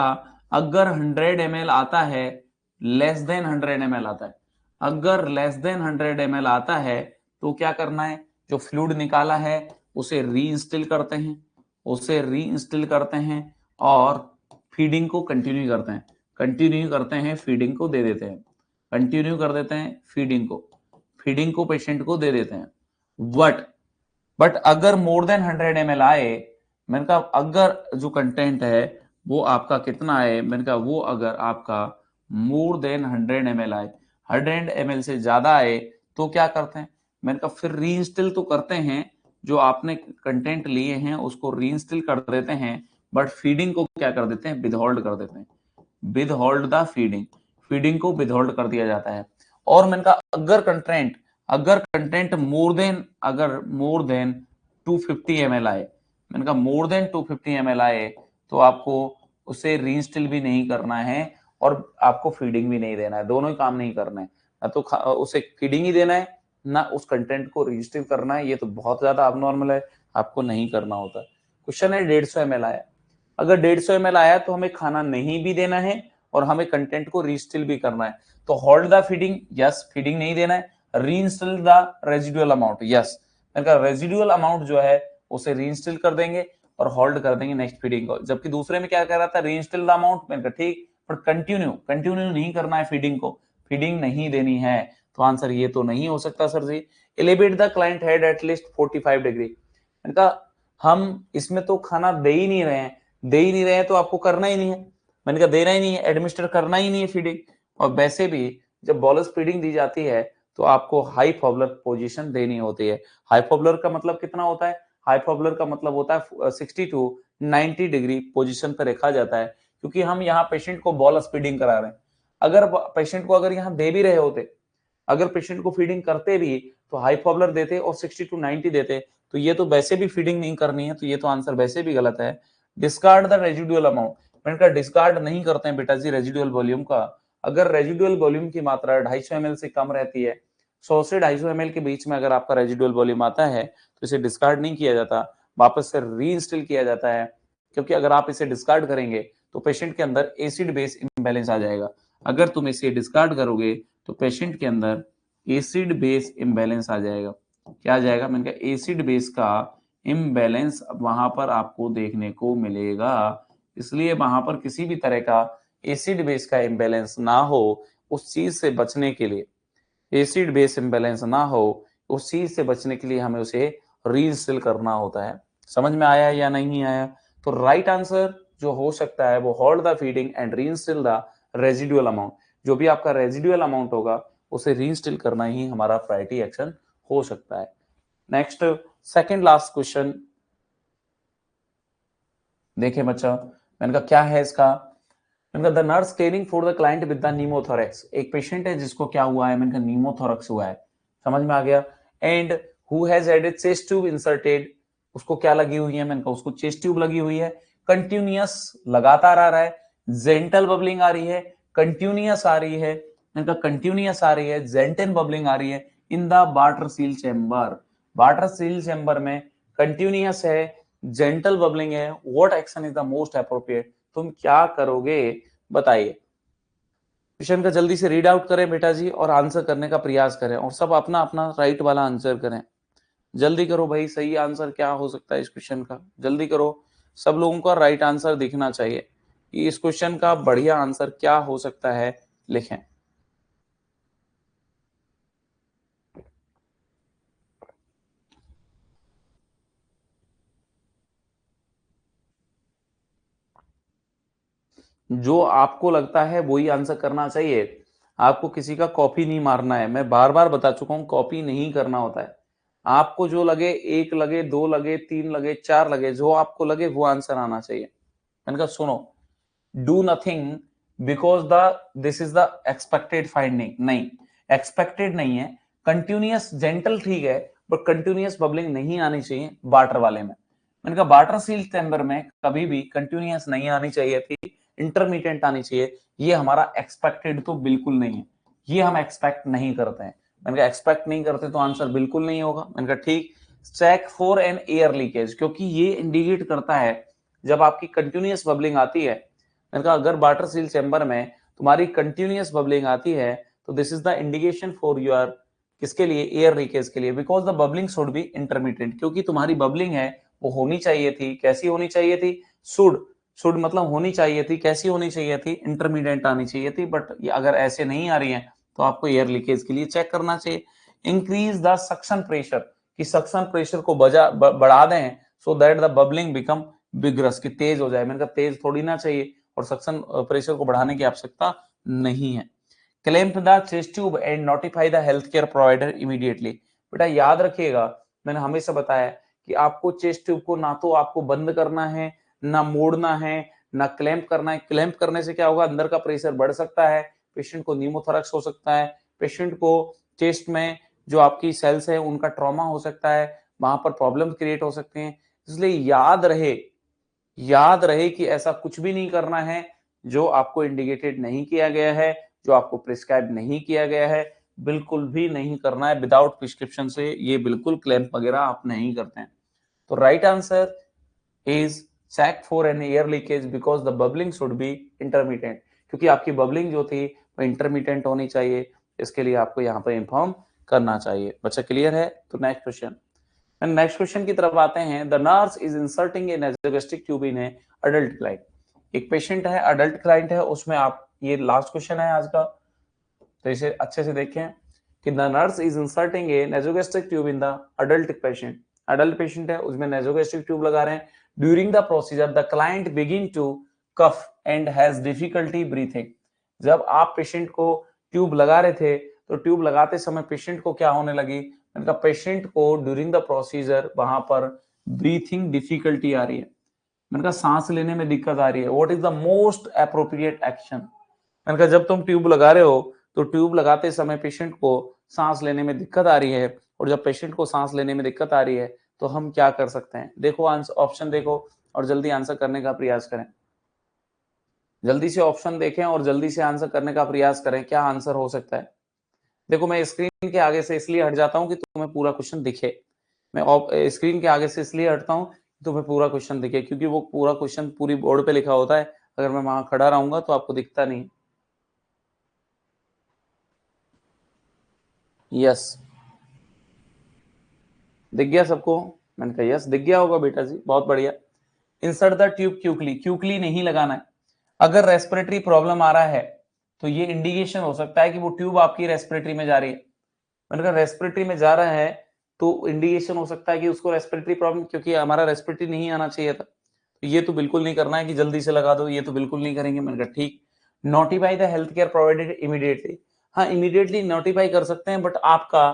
A: अगर 100 ml आता है, लेस देन 100 ml आता है, अगर लेस देन 100 ml आता है तो क्या करना है, जो फ्लूइड निकाला है उसे रीइंस्टिल करते हैं, उसे रीइंस्टिल करते हैं और फीडिंग को कंटिन्यू करते हैं, कंटिन्यू करते हैं, फीडिंग को दे देते हैं, कंटिन्यू कर देते हैं फीडिंग को पेशेंट को दे देते हैं। बट अगर मोर देन 100 ml आए, मैंने कहा अगर जो कंटेंट है वो आपका कितना है, मैंने कहा वो अगर आपका मोर देन 100 ml आए, 100 ml से ज्यादा आए तो क्या करते हैं, मैंने कहा फिर रीइंस्टिल तो करते हैं, जो आपने कंटेंट लिए हैं उसको रीइंस्टिल कर देते हैं, बट फीडिंग को क्या कर देते हैं, विदहोल्ड कर देते हैं, विदहोल्ड द फीडिंग को विदहोल्ड कर दिया जाता है। और मैंने कहा अगर कंटेंट मोर देन 250 ml आए, मैंने कहा मोर देन 250 ml आए तो आपको उसे रीइंस्टिल भी नहीं करना है और आपको फीडिंग भी नहीं देना है, दोनों ही काम नहीं करना है, ना तो उसे फीडिंग ही देना है ना उस कंटेंट को रीइंस्टिल करना है, ये तो बहुत ज्यादा अबनॉर्मल है, आपको नहीं करना होता। क्वेश्चन है 150 ml आया, अगर 150 ml आया तो हमें खाना नहीं भी देना है और हमें कंटेंट को रीइंस्टिल भी करना है, तो hold the feeding, yes feeding नहीं देना है, reinstill the residual amount, yes residual amount जो है उसे रीइंस्टिल कर देंगे और होल्ड कर देंगे नेक्स्ट फीडिंग को। जबकि दूसरे में क्या कह रहा था, रीइंस्टिल द अमाउंट, मैंने कहा ठीक, पर कंटिन्यू नहीं करना है फीडिंग को, फीडिंग नहीं देनी है, तो आंसर ये तो नहीं हो सकता sir ji. Elevate the client head at least 45 degree, मैंने कहा हम इसमें तो खाना दे ही नहीं रहे हैं तो आपको करना ही नहीं है, मैंने कहा देना ही नहीं है, एडमिनिस्टर करना ही नहीं है फीडिंग। और वैसे भी जब बोलस फीडिंग दी जाती है तो आपको हाई फॉबलर पोजीशन देनी होती है। हाई फॉबलर का मतलब कितना होता है, हाई फॉबलर का मतलब होता है 60 टू 90 डिग्री पोजीशन पर रखा जाता है, क्योंकि हम यहाँ पेशेंट को बोलस फीडिंग करा रहे हैं। अगर पेशेंट को अगर यहाँ दे भी रहे होते, अगर पेशेंट को फीडिंग करते भी तो हाई फॉबलर देते और 60 टू 90 देते, तो ये तो वैसे भी फीडिंग नहीं करनी है, तो ये तो आंसर वैसे भी गलत है। डिस्कार्ड द रेजिडुअल अमाउंट, मैंने कहा डिस्कार्ड नहीं करते हैं बेटा जी रेजिडुअल वॉल्यूम का। अगर रेजिडुअल वॉल्यूम की मात्रा 250 ml से कम रहती है, 100 से 250 ml के बीच में अगर आपका रेजिडुअल वॉल्यूम आता है तो इसे डिस्कार्ड नहीं किया जाता, वापस से रीइंस्टिल किया जाता है, क्योंकि अगर आप इसे डिस्कार्ड करेंगे तो पेशेंट के अंदर एसिड बेस इम्बैलेंस आ जाएगा। अगर तुम इसे डिस्कार्ड करोगे तो पेशेंट के अंदर एसिड बेस इम्बैलेंस आ जाएगा। क्या आ जाएगा, मैंने कहा एसिड बेस का इम्बैलेंस वहां पर आपको देखने को मिलेगा, इसलिए वहां पर किसी भी तरह का एसिड बेस का इम्बैलेंस ना हो, उस चीज से बचने के लिए, एसिड बेस इम्बैलेंस ना हो उस चीज से बचने के लिए हमें उसे रीइंस्टिल करना होता है। समझ में आया या नहीं आया? तो राइट आंसर जो हो सकता है वो hold the feeding and reinstill the residual amount, जो भी आपका रेजिडुअल अमाउंट होगा उसे रीइंस्टिल करना ही हमारा प्रायोरिटी एक्शन हो सकता है। नेक्स्ट सेकंड लास्ट क्वेश्चन देखिए बच्चा, मैंने कहा क्या है इसका, मैंने कहा the nurse caring for the client with the नीमोथोरेक्स, एक पेशेंट है जिसको क्या हुआ है, मैंने कहा नीमोथोरेक्स हुआ है, समझ में आ गया, and who has had a chest tube inserted, उसको क्या लगी हुई है, मैंने कहा उसको चेस्ट ट्यूब लगी हुई है, कंटिन्यूअस लगातार आ रहा है, जेंटल बबलिंग आ रही है, कंटिन्यूअस आ रही है, मैंने कहा कंटिन्यूअस आ रही है, जेंटल बबलिंग आ रही है in the water seal chamber, water seal chamber में कंटिन्यूअस है, जेंटल बबलिंग है, what action is the most appropriate, तुम क्या करोगे बताइए। क्वेश्चन का जल्दी से रीड आउट करें बेटा जी और आंसर करने का प्रयास करें और सब अपना अपना राइट वाला आंसर करें, जल्दी करो भाई, सही आंसर क्या हो सकता है इस क्वेश्चन का, जल्दी करो, सब लोगों का राइट आंसर दिखना चाहिए कि इस क्वेश्चन का बढ़िया आंसर क्या हो सकता है, लिखें। जो आपको लगता है वही आंसर करना चाहिए, आपको किसी का कॉपी नहीं मारना है, मैं बार बार बता चुका हूं कॉपी नहीं करना होता है, आपको जो लगे, एक लगे, दो लगे, तीन लगे, चार लगे, जो आपको लगे वो आंसर आना चाहिए। मैंने कहा सुनो, do nothing because the this is the expected finding, नहीं एक्सपेक्टेड नहीं है, कंटिन्यूअस जेंटल ठीक है बट कंटिन्यूअस बबलिंग नहीं आनी चाहिए वाटर वाले में, मैंने कहा वाटर सील चैम्बर में कभी भी कंटिन्यूअस नहीं आनी चाहिए थी, इंटरमीडिएट आनी चाहिए। ये हमारा एक्सपेक्टेड तो बिल्कुल नहीं है, ये हम एक्सपेक्ट नहीं करते हैं। मैंने कहा एक्सपेक्ट नहीं करते तो आंसर बिल्कुल नहीं होगा। मैंने कहा ठीक, check for an air leakage, क्योंकि ये इंडिकेट करता है जब आपकी कंटिन्यूअस बबलिंग आती है। मैंने कहा अगर वाटर सील चैम्बर में तुम्हारी कंटिन्यूअस बबलिंग आती है तो this is the indication for your, किसके लिए, एयर लीकेज के लिए। Because the bubbling should be intermediate, क्योंकि तुम्हारी बबलिंग है वो होनी चाहिए थी, कैसी होनी चाहिए थी, शुड मतलब होनी चाहिए थी, कैसी होनी चाहिए थी, इंटरमीडिएट आनी चाहिए थी। बट अगर ऐसे नहीं आ रही है तो आपको एयर लीकेज के लिए चेक करना चाहिए। इंक्रीज द सक्शन प्रेशर, कि सक्शन प्रेशर को बढ़ा दें so that the bubbling become vigorous, की तेज हो जाए। मैंने कहा तेज थोड़ी ना चाहिए, और सक्शन प्रेशर को बढ़ाने की आवश्यकता नहीं है। Clamp the chest tube and notify the health care provider immediately. बेटा याद रखिएगा, मैंने हमेशा बताया कि आपको चेस्ट ट्यूब को ना तो आपको बंद करना है, ना मोड़ना है, ना क्लैंप करना है। क्लैंप करने से क्या होगा, अंदर का प्रेशर बढ़ सकता है, पेशेंट को न्यूमोथोरैक्स हो सकता है, पेशेंट को चेस्ट में जो आपकी सेल्स है उनका ट्रॉमा हो सकता है, वहां पर प्रॉब्लम क्रिएट हो सकते हैं। इसलिए याद रहे कि ऐसा कुछ भी नहीं करना है जो आपको इंडिकेटेड नहीं किया गया है, जो आपको प्रिस्क्राइब नहीं किया गया है, बिल्कुल भी नहीं करना है। विदाउट प्रिस्क्रिप्शन से ये बिल्कुल क्लैंप वगैरह आप नहीं करते हैं। तो right answer is check for an air leakage because the bubbling should be intermediate, क्योंकि आपकी बबलिंग जो थी वो इंटरमीडिएट होनी चाहिए। इसके लिए आपको यहाँ पर इंफॉर्म करना चाहिए। बच्चा क्लियर है? तो नेक्स्ट क्वेश्चन, नेक्स्ट क्वेश्चन की तरफ आते हैं। The nurse is inserting a nasogastric tube in A adult client. एक पेशेंट है, अडल्ट क्लाइंट है, उसमें आप, ये लास्ट क्वेश्चन है आज का, तो इसे अच्छे से देखें कि the nurse is inserting a nasogastric tube in the adult patient. Adult patient है, उसमें नासोगैस्ट्रिक ट्यूब लगा रहे हैं। During the procedure the client begin to cough and has difficulty breathing. जब आप पेशेंट को ट्यूब लगा रहे थे तो ट्यूब लगाते समय पेशेंट को क्या होने लगी, उनका पेशेंट को ड्यूरिंग द प्रोसीजर वहां पर ब्रीथिंग डिफिकल्टी आ रही है, मैंने कहा सांस लेने में दिक्कत आ रही है। What is the most appropriate action? मैंने कहा जब तुम ट्यूब लगा रहे हो तो ट्यूब लगाते समय पेशेंट को सांस लेने में दिक्कत आ रही है, और जब पेशेंट को सांस लेने में दिक्कत आ रही है तो हम क्या कर सकते हैं? देखो आंसर, ऑप्शन देखो और जल्दी आंसर करने का प्रयास करें। जल्दी से ऑप्शन देखें और जल्दी से आंसर करने का प्रयास करें, क्या आंसर हो सकता है? देखो मैं स्क्रीन के आगे से इसलिए हट जाता हूं कि तुम्हें पूरा क्वेश्चन दिखे। मैं स्क्रीन के आगे से इसलिए हटता हूं कि तुम्हें पूरा क्वेश्चन दिखे, क्योंकि वो पूरा क्वेश्चन पूरी बोर्ड पे लिखा होता है। अगर मैं वहां खड़ा रहूंगा तो आपको दिखता नहीं। यस, दिख गया सबको? मैंने कहा यस दिख गया होगा बेटा जी, बहुत बढ़िया। Insert the tube quickly, quickly नहीं लगाना है। अगर रेस्पिरेटरी प्रॉब्लम आ रहा है तो ये इंडिकेशन हो सकता है कि वो ट्यूब आपकी रेस्पिरेटरी में जा रही है। मैंने कहा रेस्पिरेटरी में जा रहा है तो इंडिकेशन हो सकता है कि उसको रेस्पिरेटरी प्रॉब्लम, क्योंकि हमारा रेस्पिरेटरी नहीं आना चाहिए था। तो ये तो बिल्कुल नहीं करना है कि जल्दी से लगा दो, ये तो बिल्कुल नहीं करेंगे। मैंने कहा ठीक, notify the health care provided immediately. हाँ इमीडिएटली नोटिफाई कर सकते हैं, बट आपका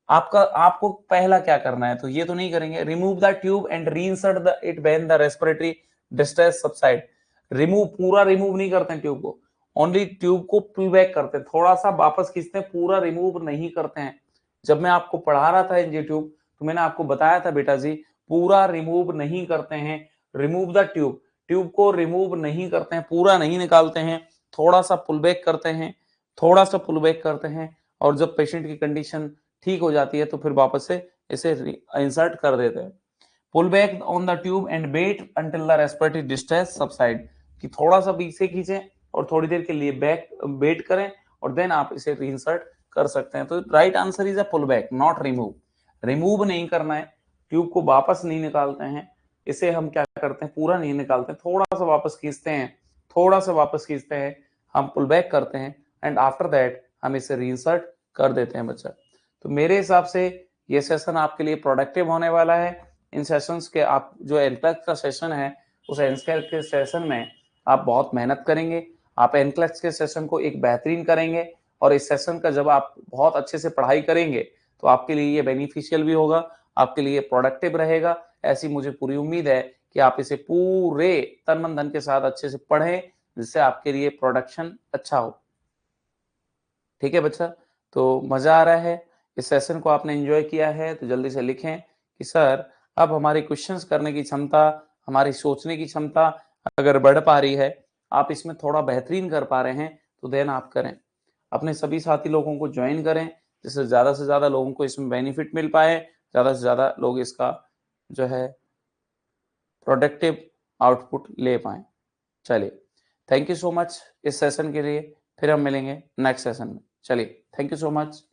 A: आपका आपको पहला क्या करना है, तो ये तो नहीं करेंगे। Remove the tube and reinsert the it when the respiratory distress subside. Remove, पूरा रिमूव नहीं करते हैं ट्यूब को, ओनली ट्यूब को पुल बैक करते हैं, थोड़ा सा वापस खींचते हैं, पूरा रिमूव नहीं करते हैं। जब मैं आपको पढ़ा रहा था ये ट्यूब तो मैंने आपको बताया था बेटा जी, पूरा रिमूव नहीं करते हैं। रिमूव द ट्यूब, ट्यूब को रिमूव नहीं करते हैं, पूरा नहीं निकालते हैं, थोड़ा सा पुल बैक करते हैं, थोड़ा सा पुल बैक करते हैं, और जब पेशेंट की कंडीशन ठीक हो जाती है तो फिर वापस से इसे इंसर्ट कर देते हैं। Pull back on the tube and wait until the respiratory distress subside, कि थोड़ा सा पीछे खींचें और थोड़ी देर के लिए बैक वेट करें और देन आप इसे रीइंसर्ट कर सकते हैं। तो right answer is a pull back, not remove. Remove नहीं करना है, ट्यूब को वापस नहीं निकालते हैं, इसे हम क्या करते हैं, पूरा नहीं निकालते हैं, थोड़ा सा वापस खींचते हैं, थोड़ा सा वापस खींचते हैं, हम पुल बैक करते हैं एंड आफ्टर दैट हम इसे रीइंसर्ट कर देते हैं बच्चा। तो मेरे हिसाब से ये सेशन आपके लिए प्रोडक्टिव होने वाला है। इन सेशंस के आप जो एनक्लेक्स का सेशन है उस एनक्लेक्स के सेशन में आप बहुत मेहनत करेंगे, आप एनक्लेक्स के सेशन को एक बेहतरीन करेंगे, और इस सेशन का जब आप बहुत अच्छे से पढ़ाई करेंगे तो आपके लिए ये बेनिफिशियल भी होगा, आपके लिए प्रोडक्टिव रहेगा। ऐसी मुझे पूरी उम्मीद है कि आप इसे पूरे तन मन धन के साथ अच्छे से पढ़ें, जिससे आपके लिए प्रोडक्शन अच्छा हो। ठीक है बच्चा, तो मजा आ रहा है, इस सेशन को आपने एंजॉय किया है तो जल्दी से लिखें कि सर अब हमारी क्वेश्चंस करने की क्षमता, हमारी सोचने की क्षमता अगर बढ़ पा रही है, आप इसमें थोड़ा बेहतरीन कर पा रहे हैं, तो देन आप करें। अपने सभी साथी लोगों को ज्वाइन करें, जिससे ज़्यादा से ज़्यादा लोगों को इसमें बेनिफिट मिल पाए, ज़्यादा से ज़्यादा लोग इसका जो है प्रोडक्टिव आउटपुट ले पाएँ। चलिए, थैंक यू सो मच इस सेशन के लिए, फिर हम मिलेंगे नेक्स्ट सेशन में। चलिए, थैंक यू सो मच।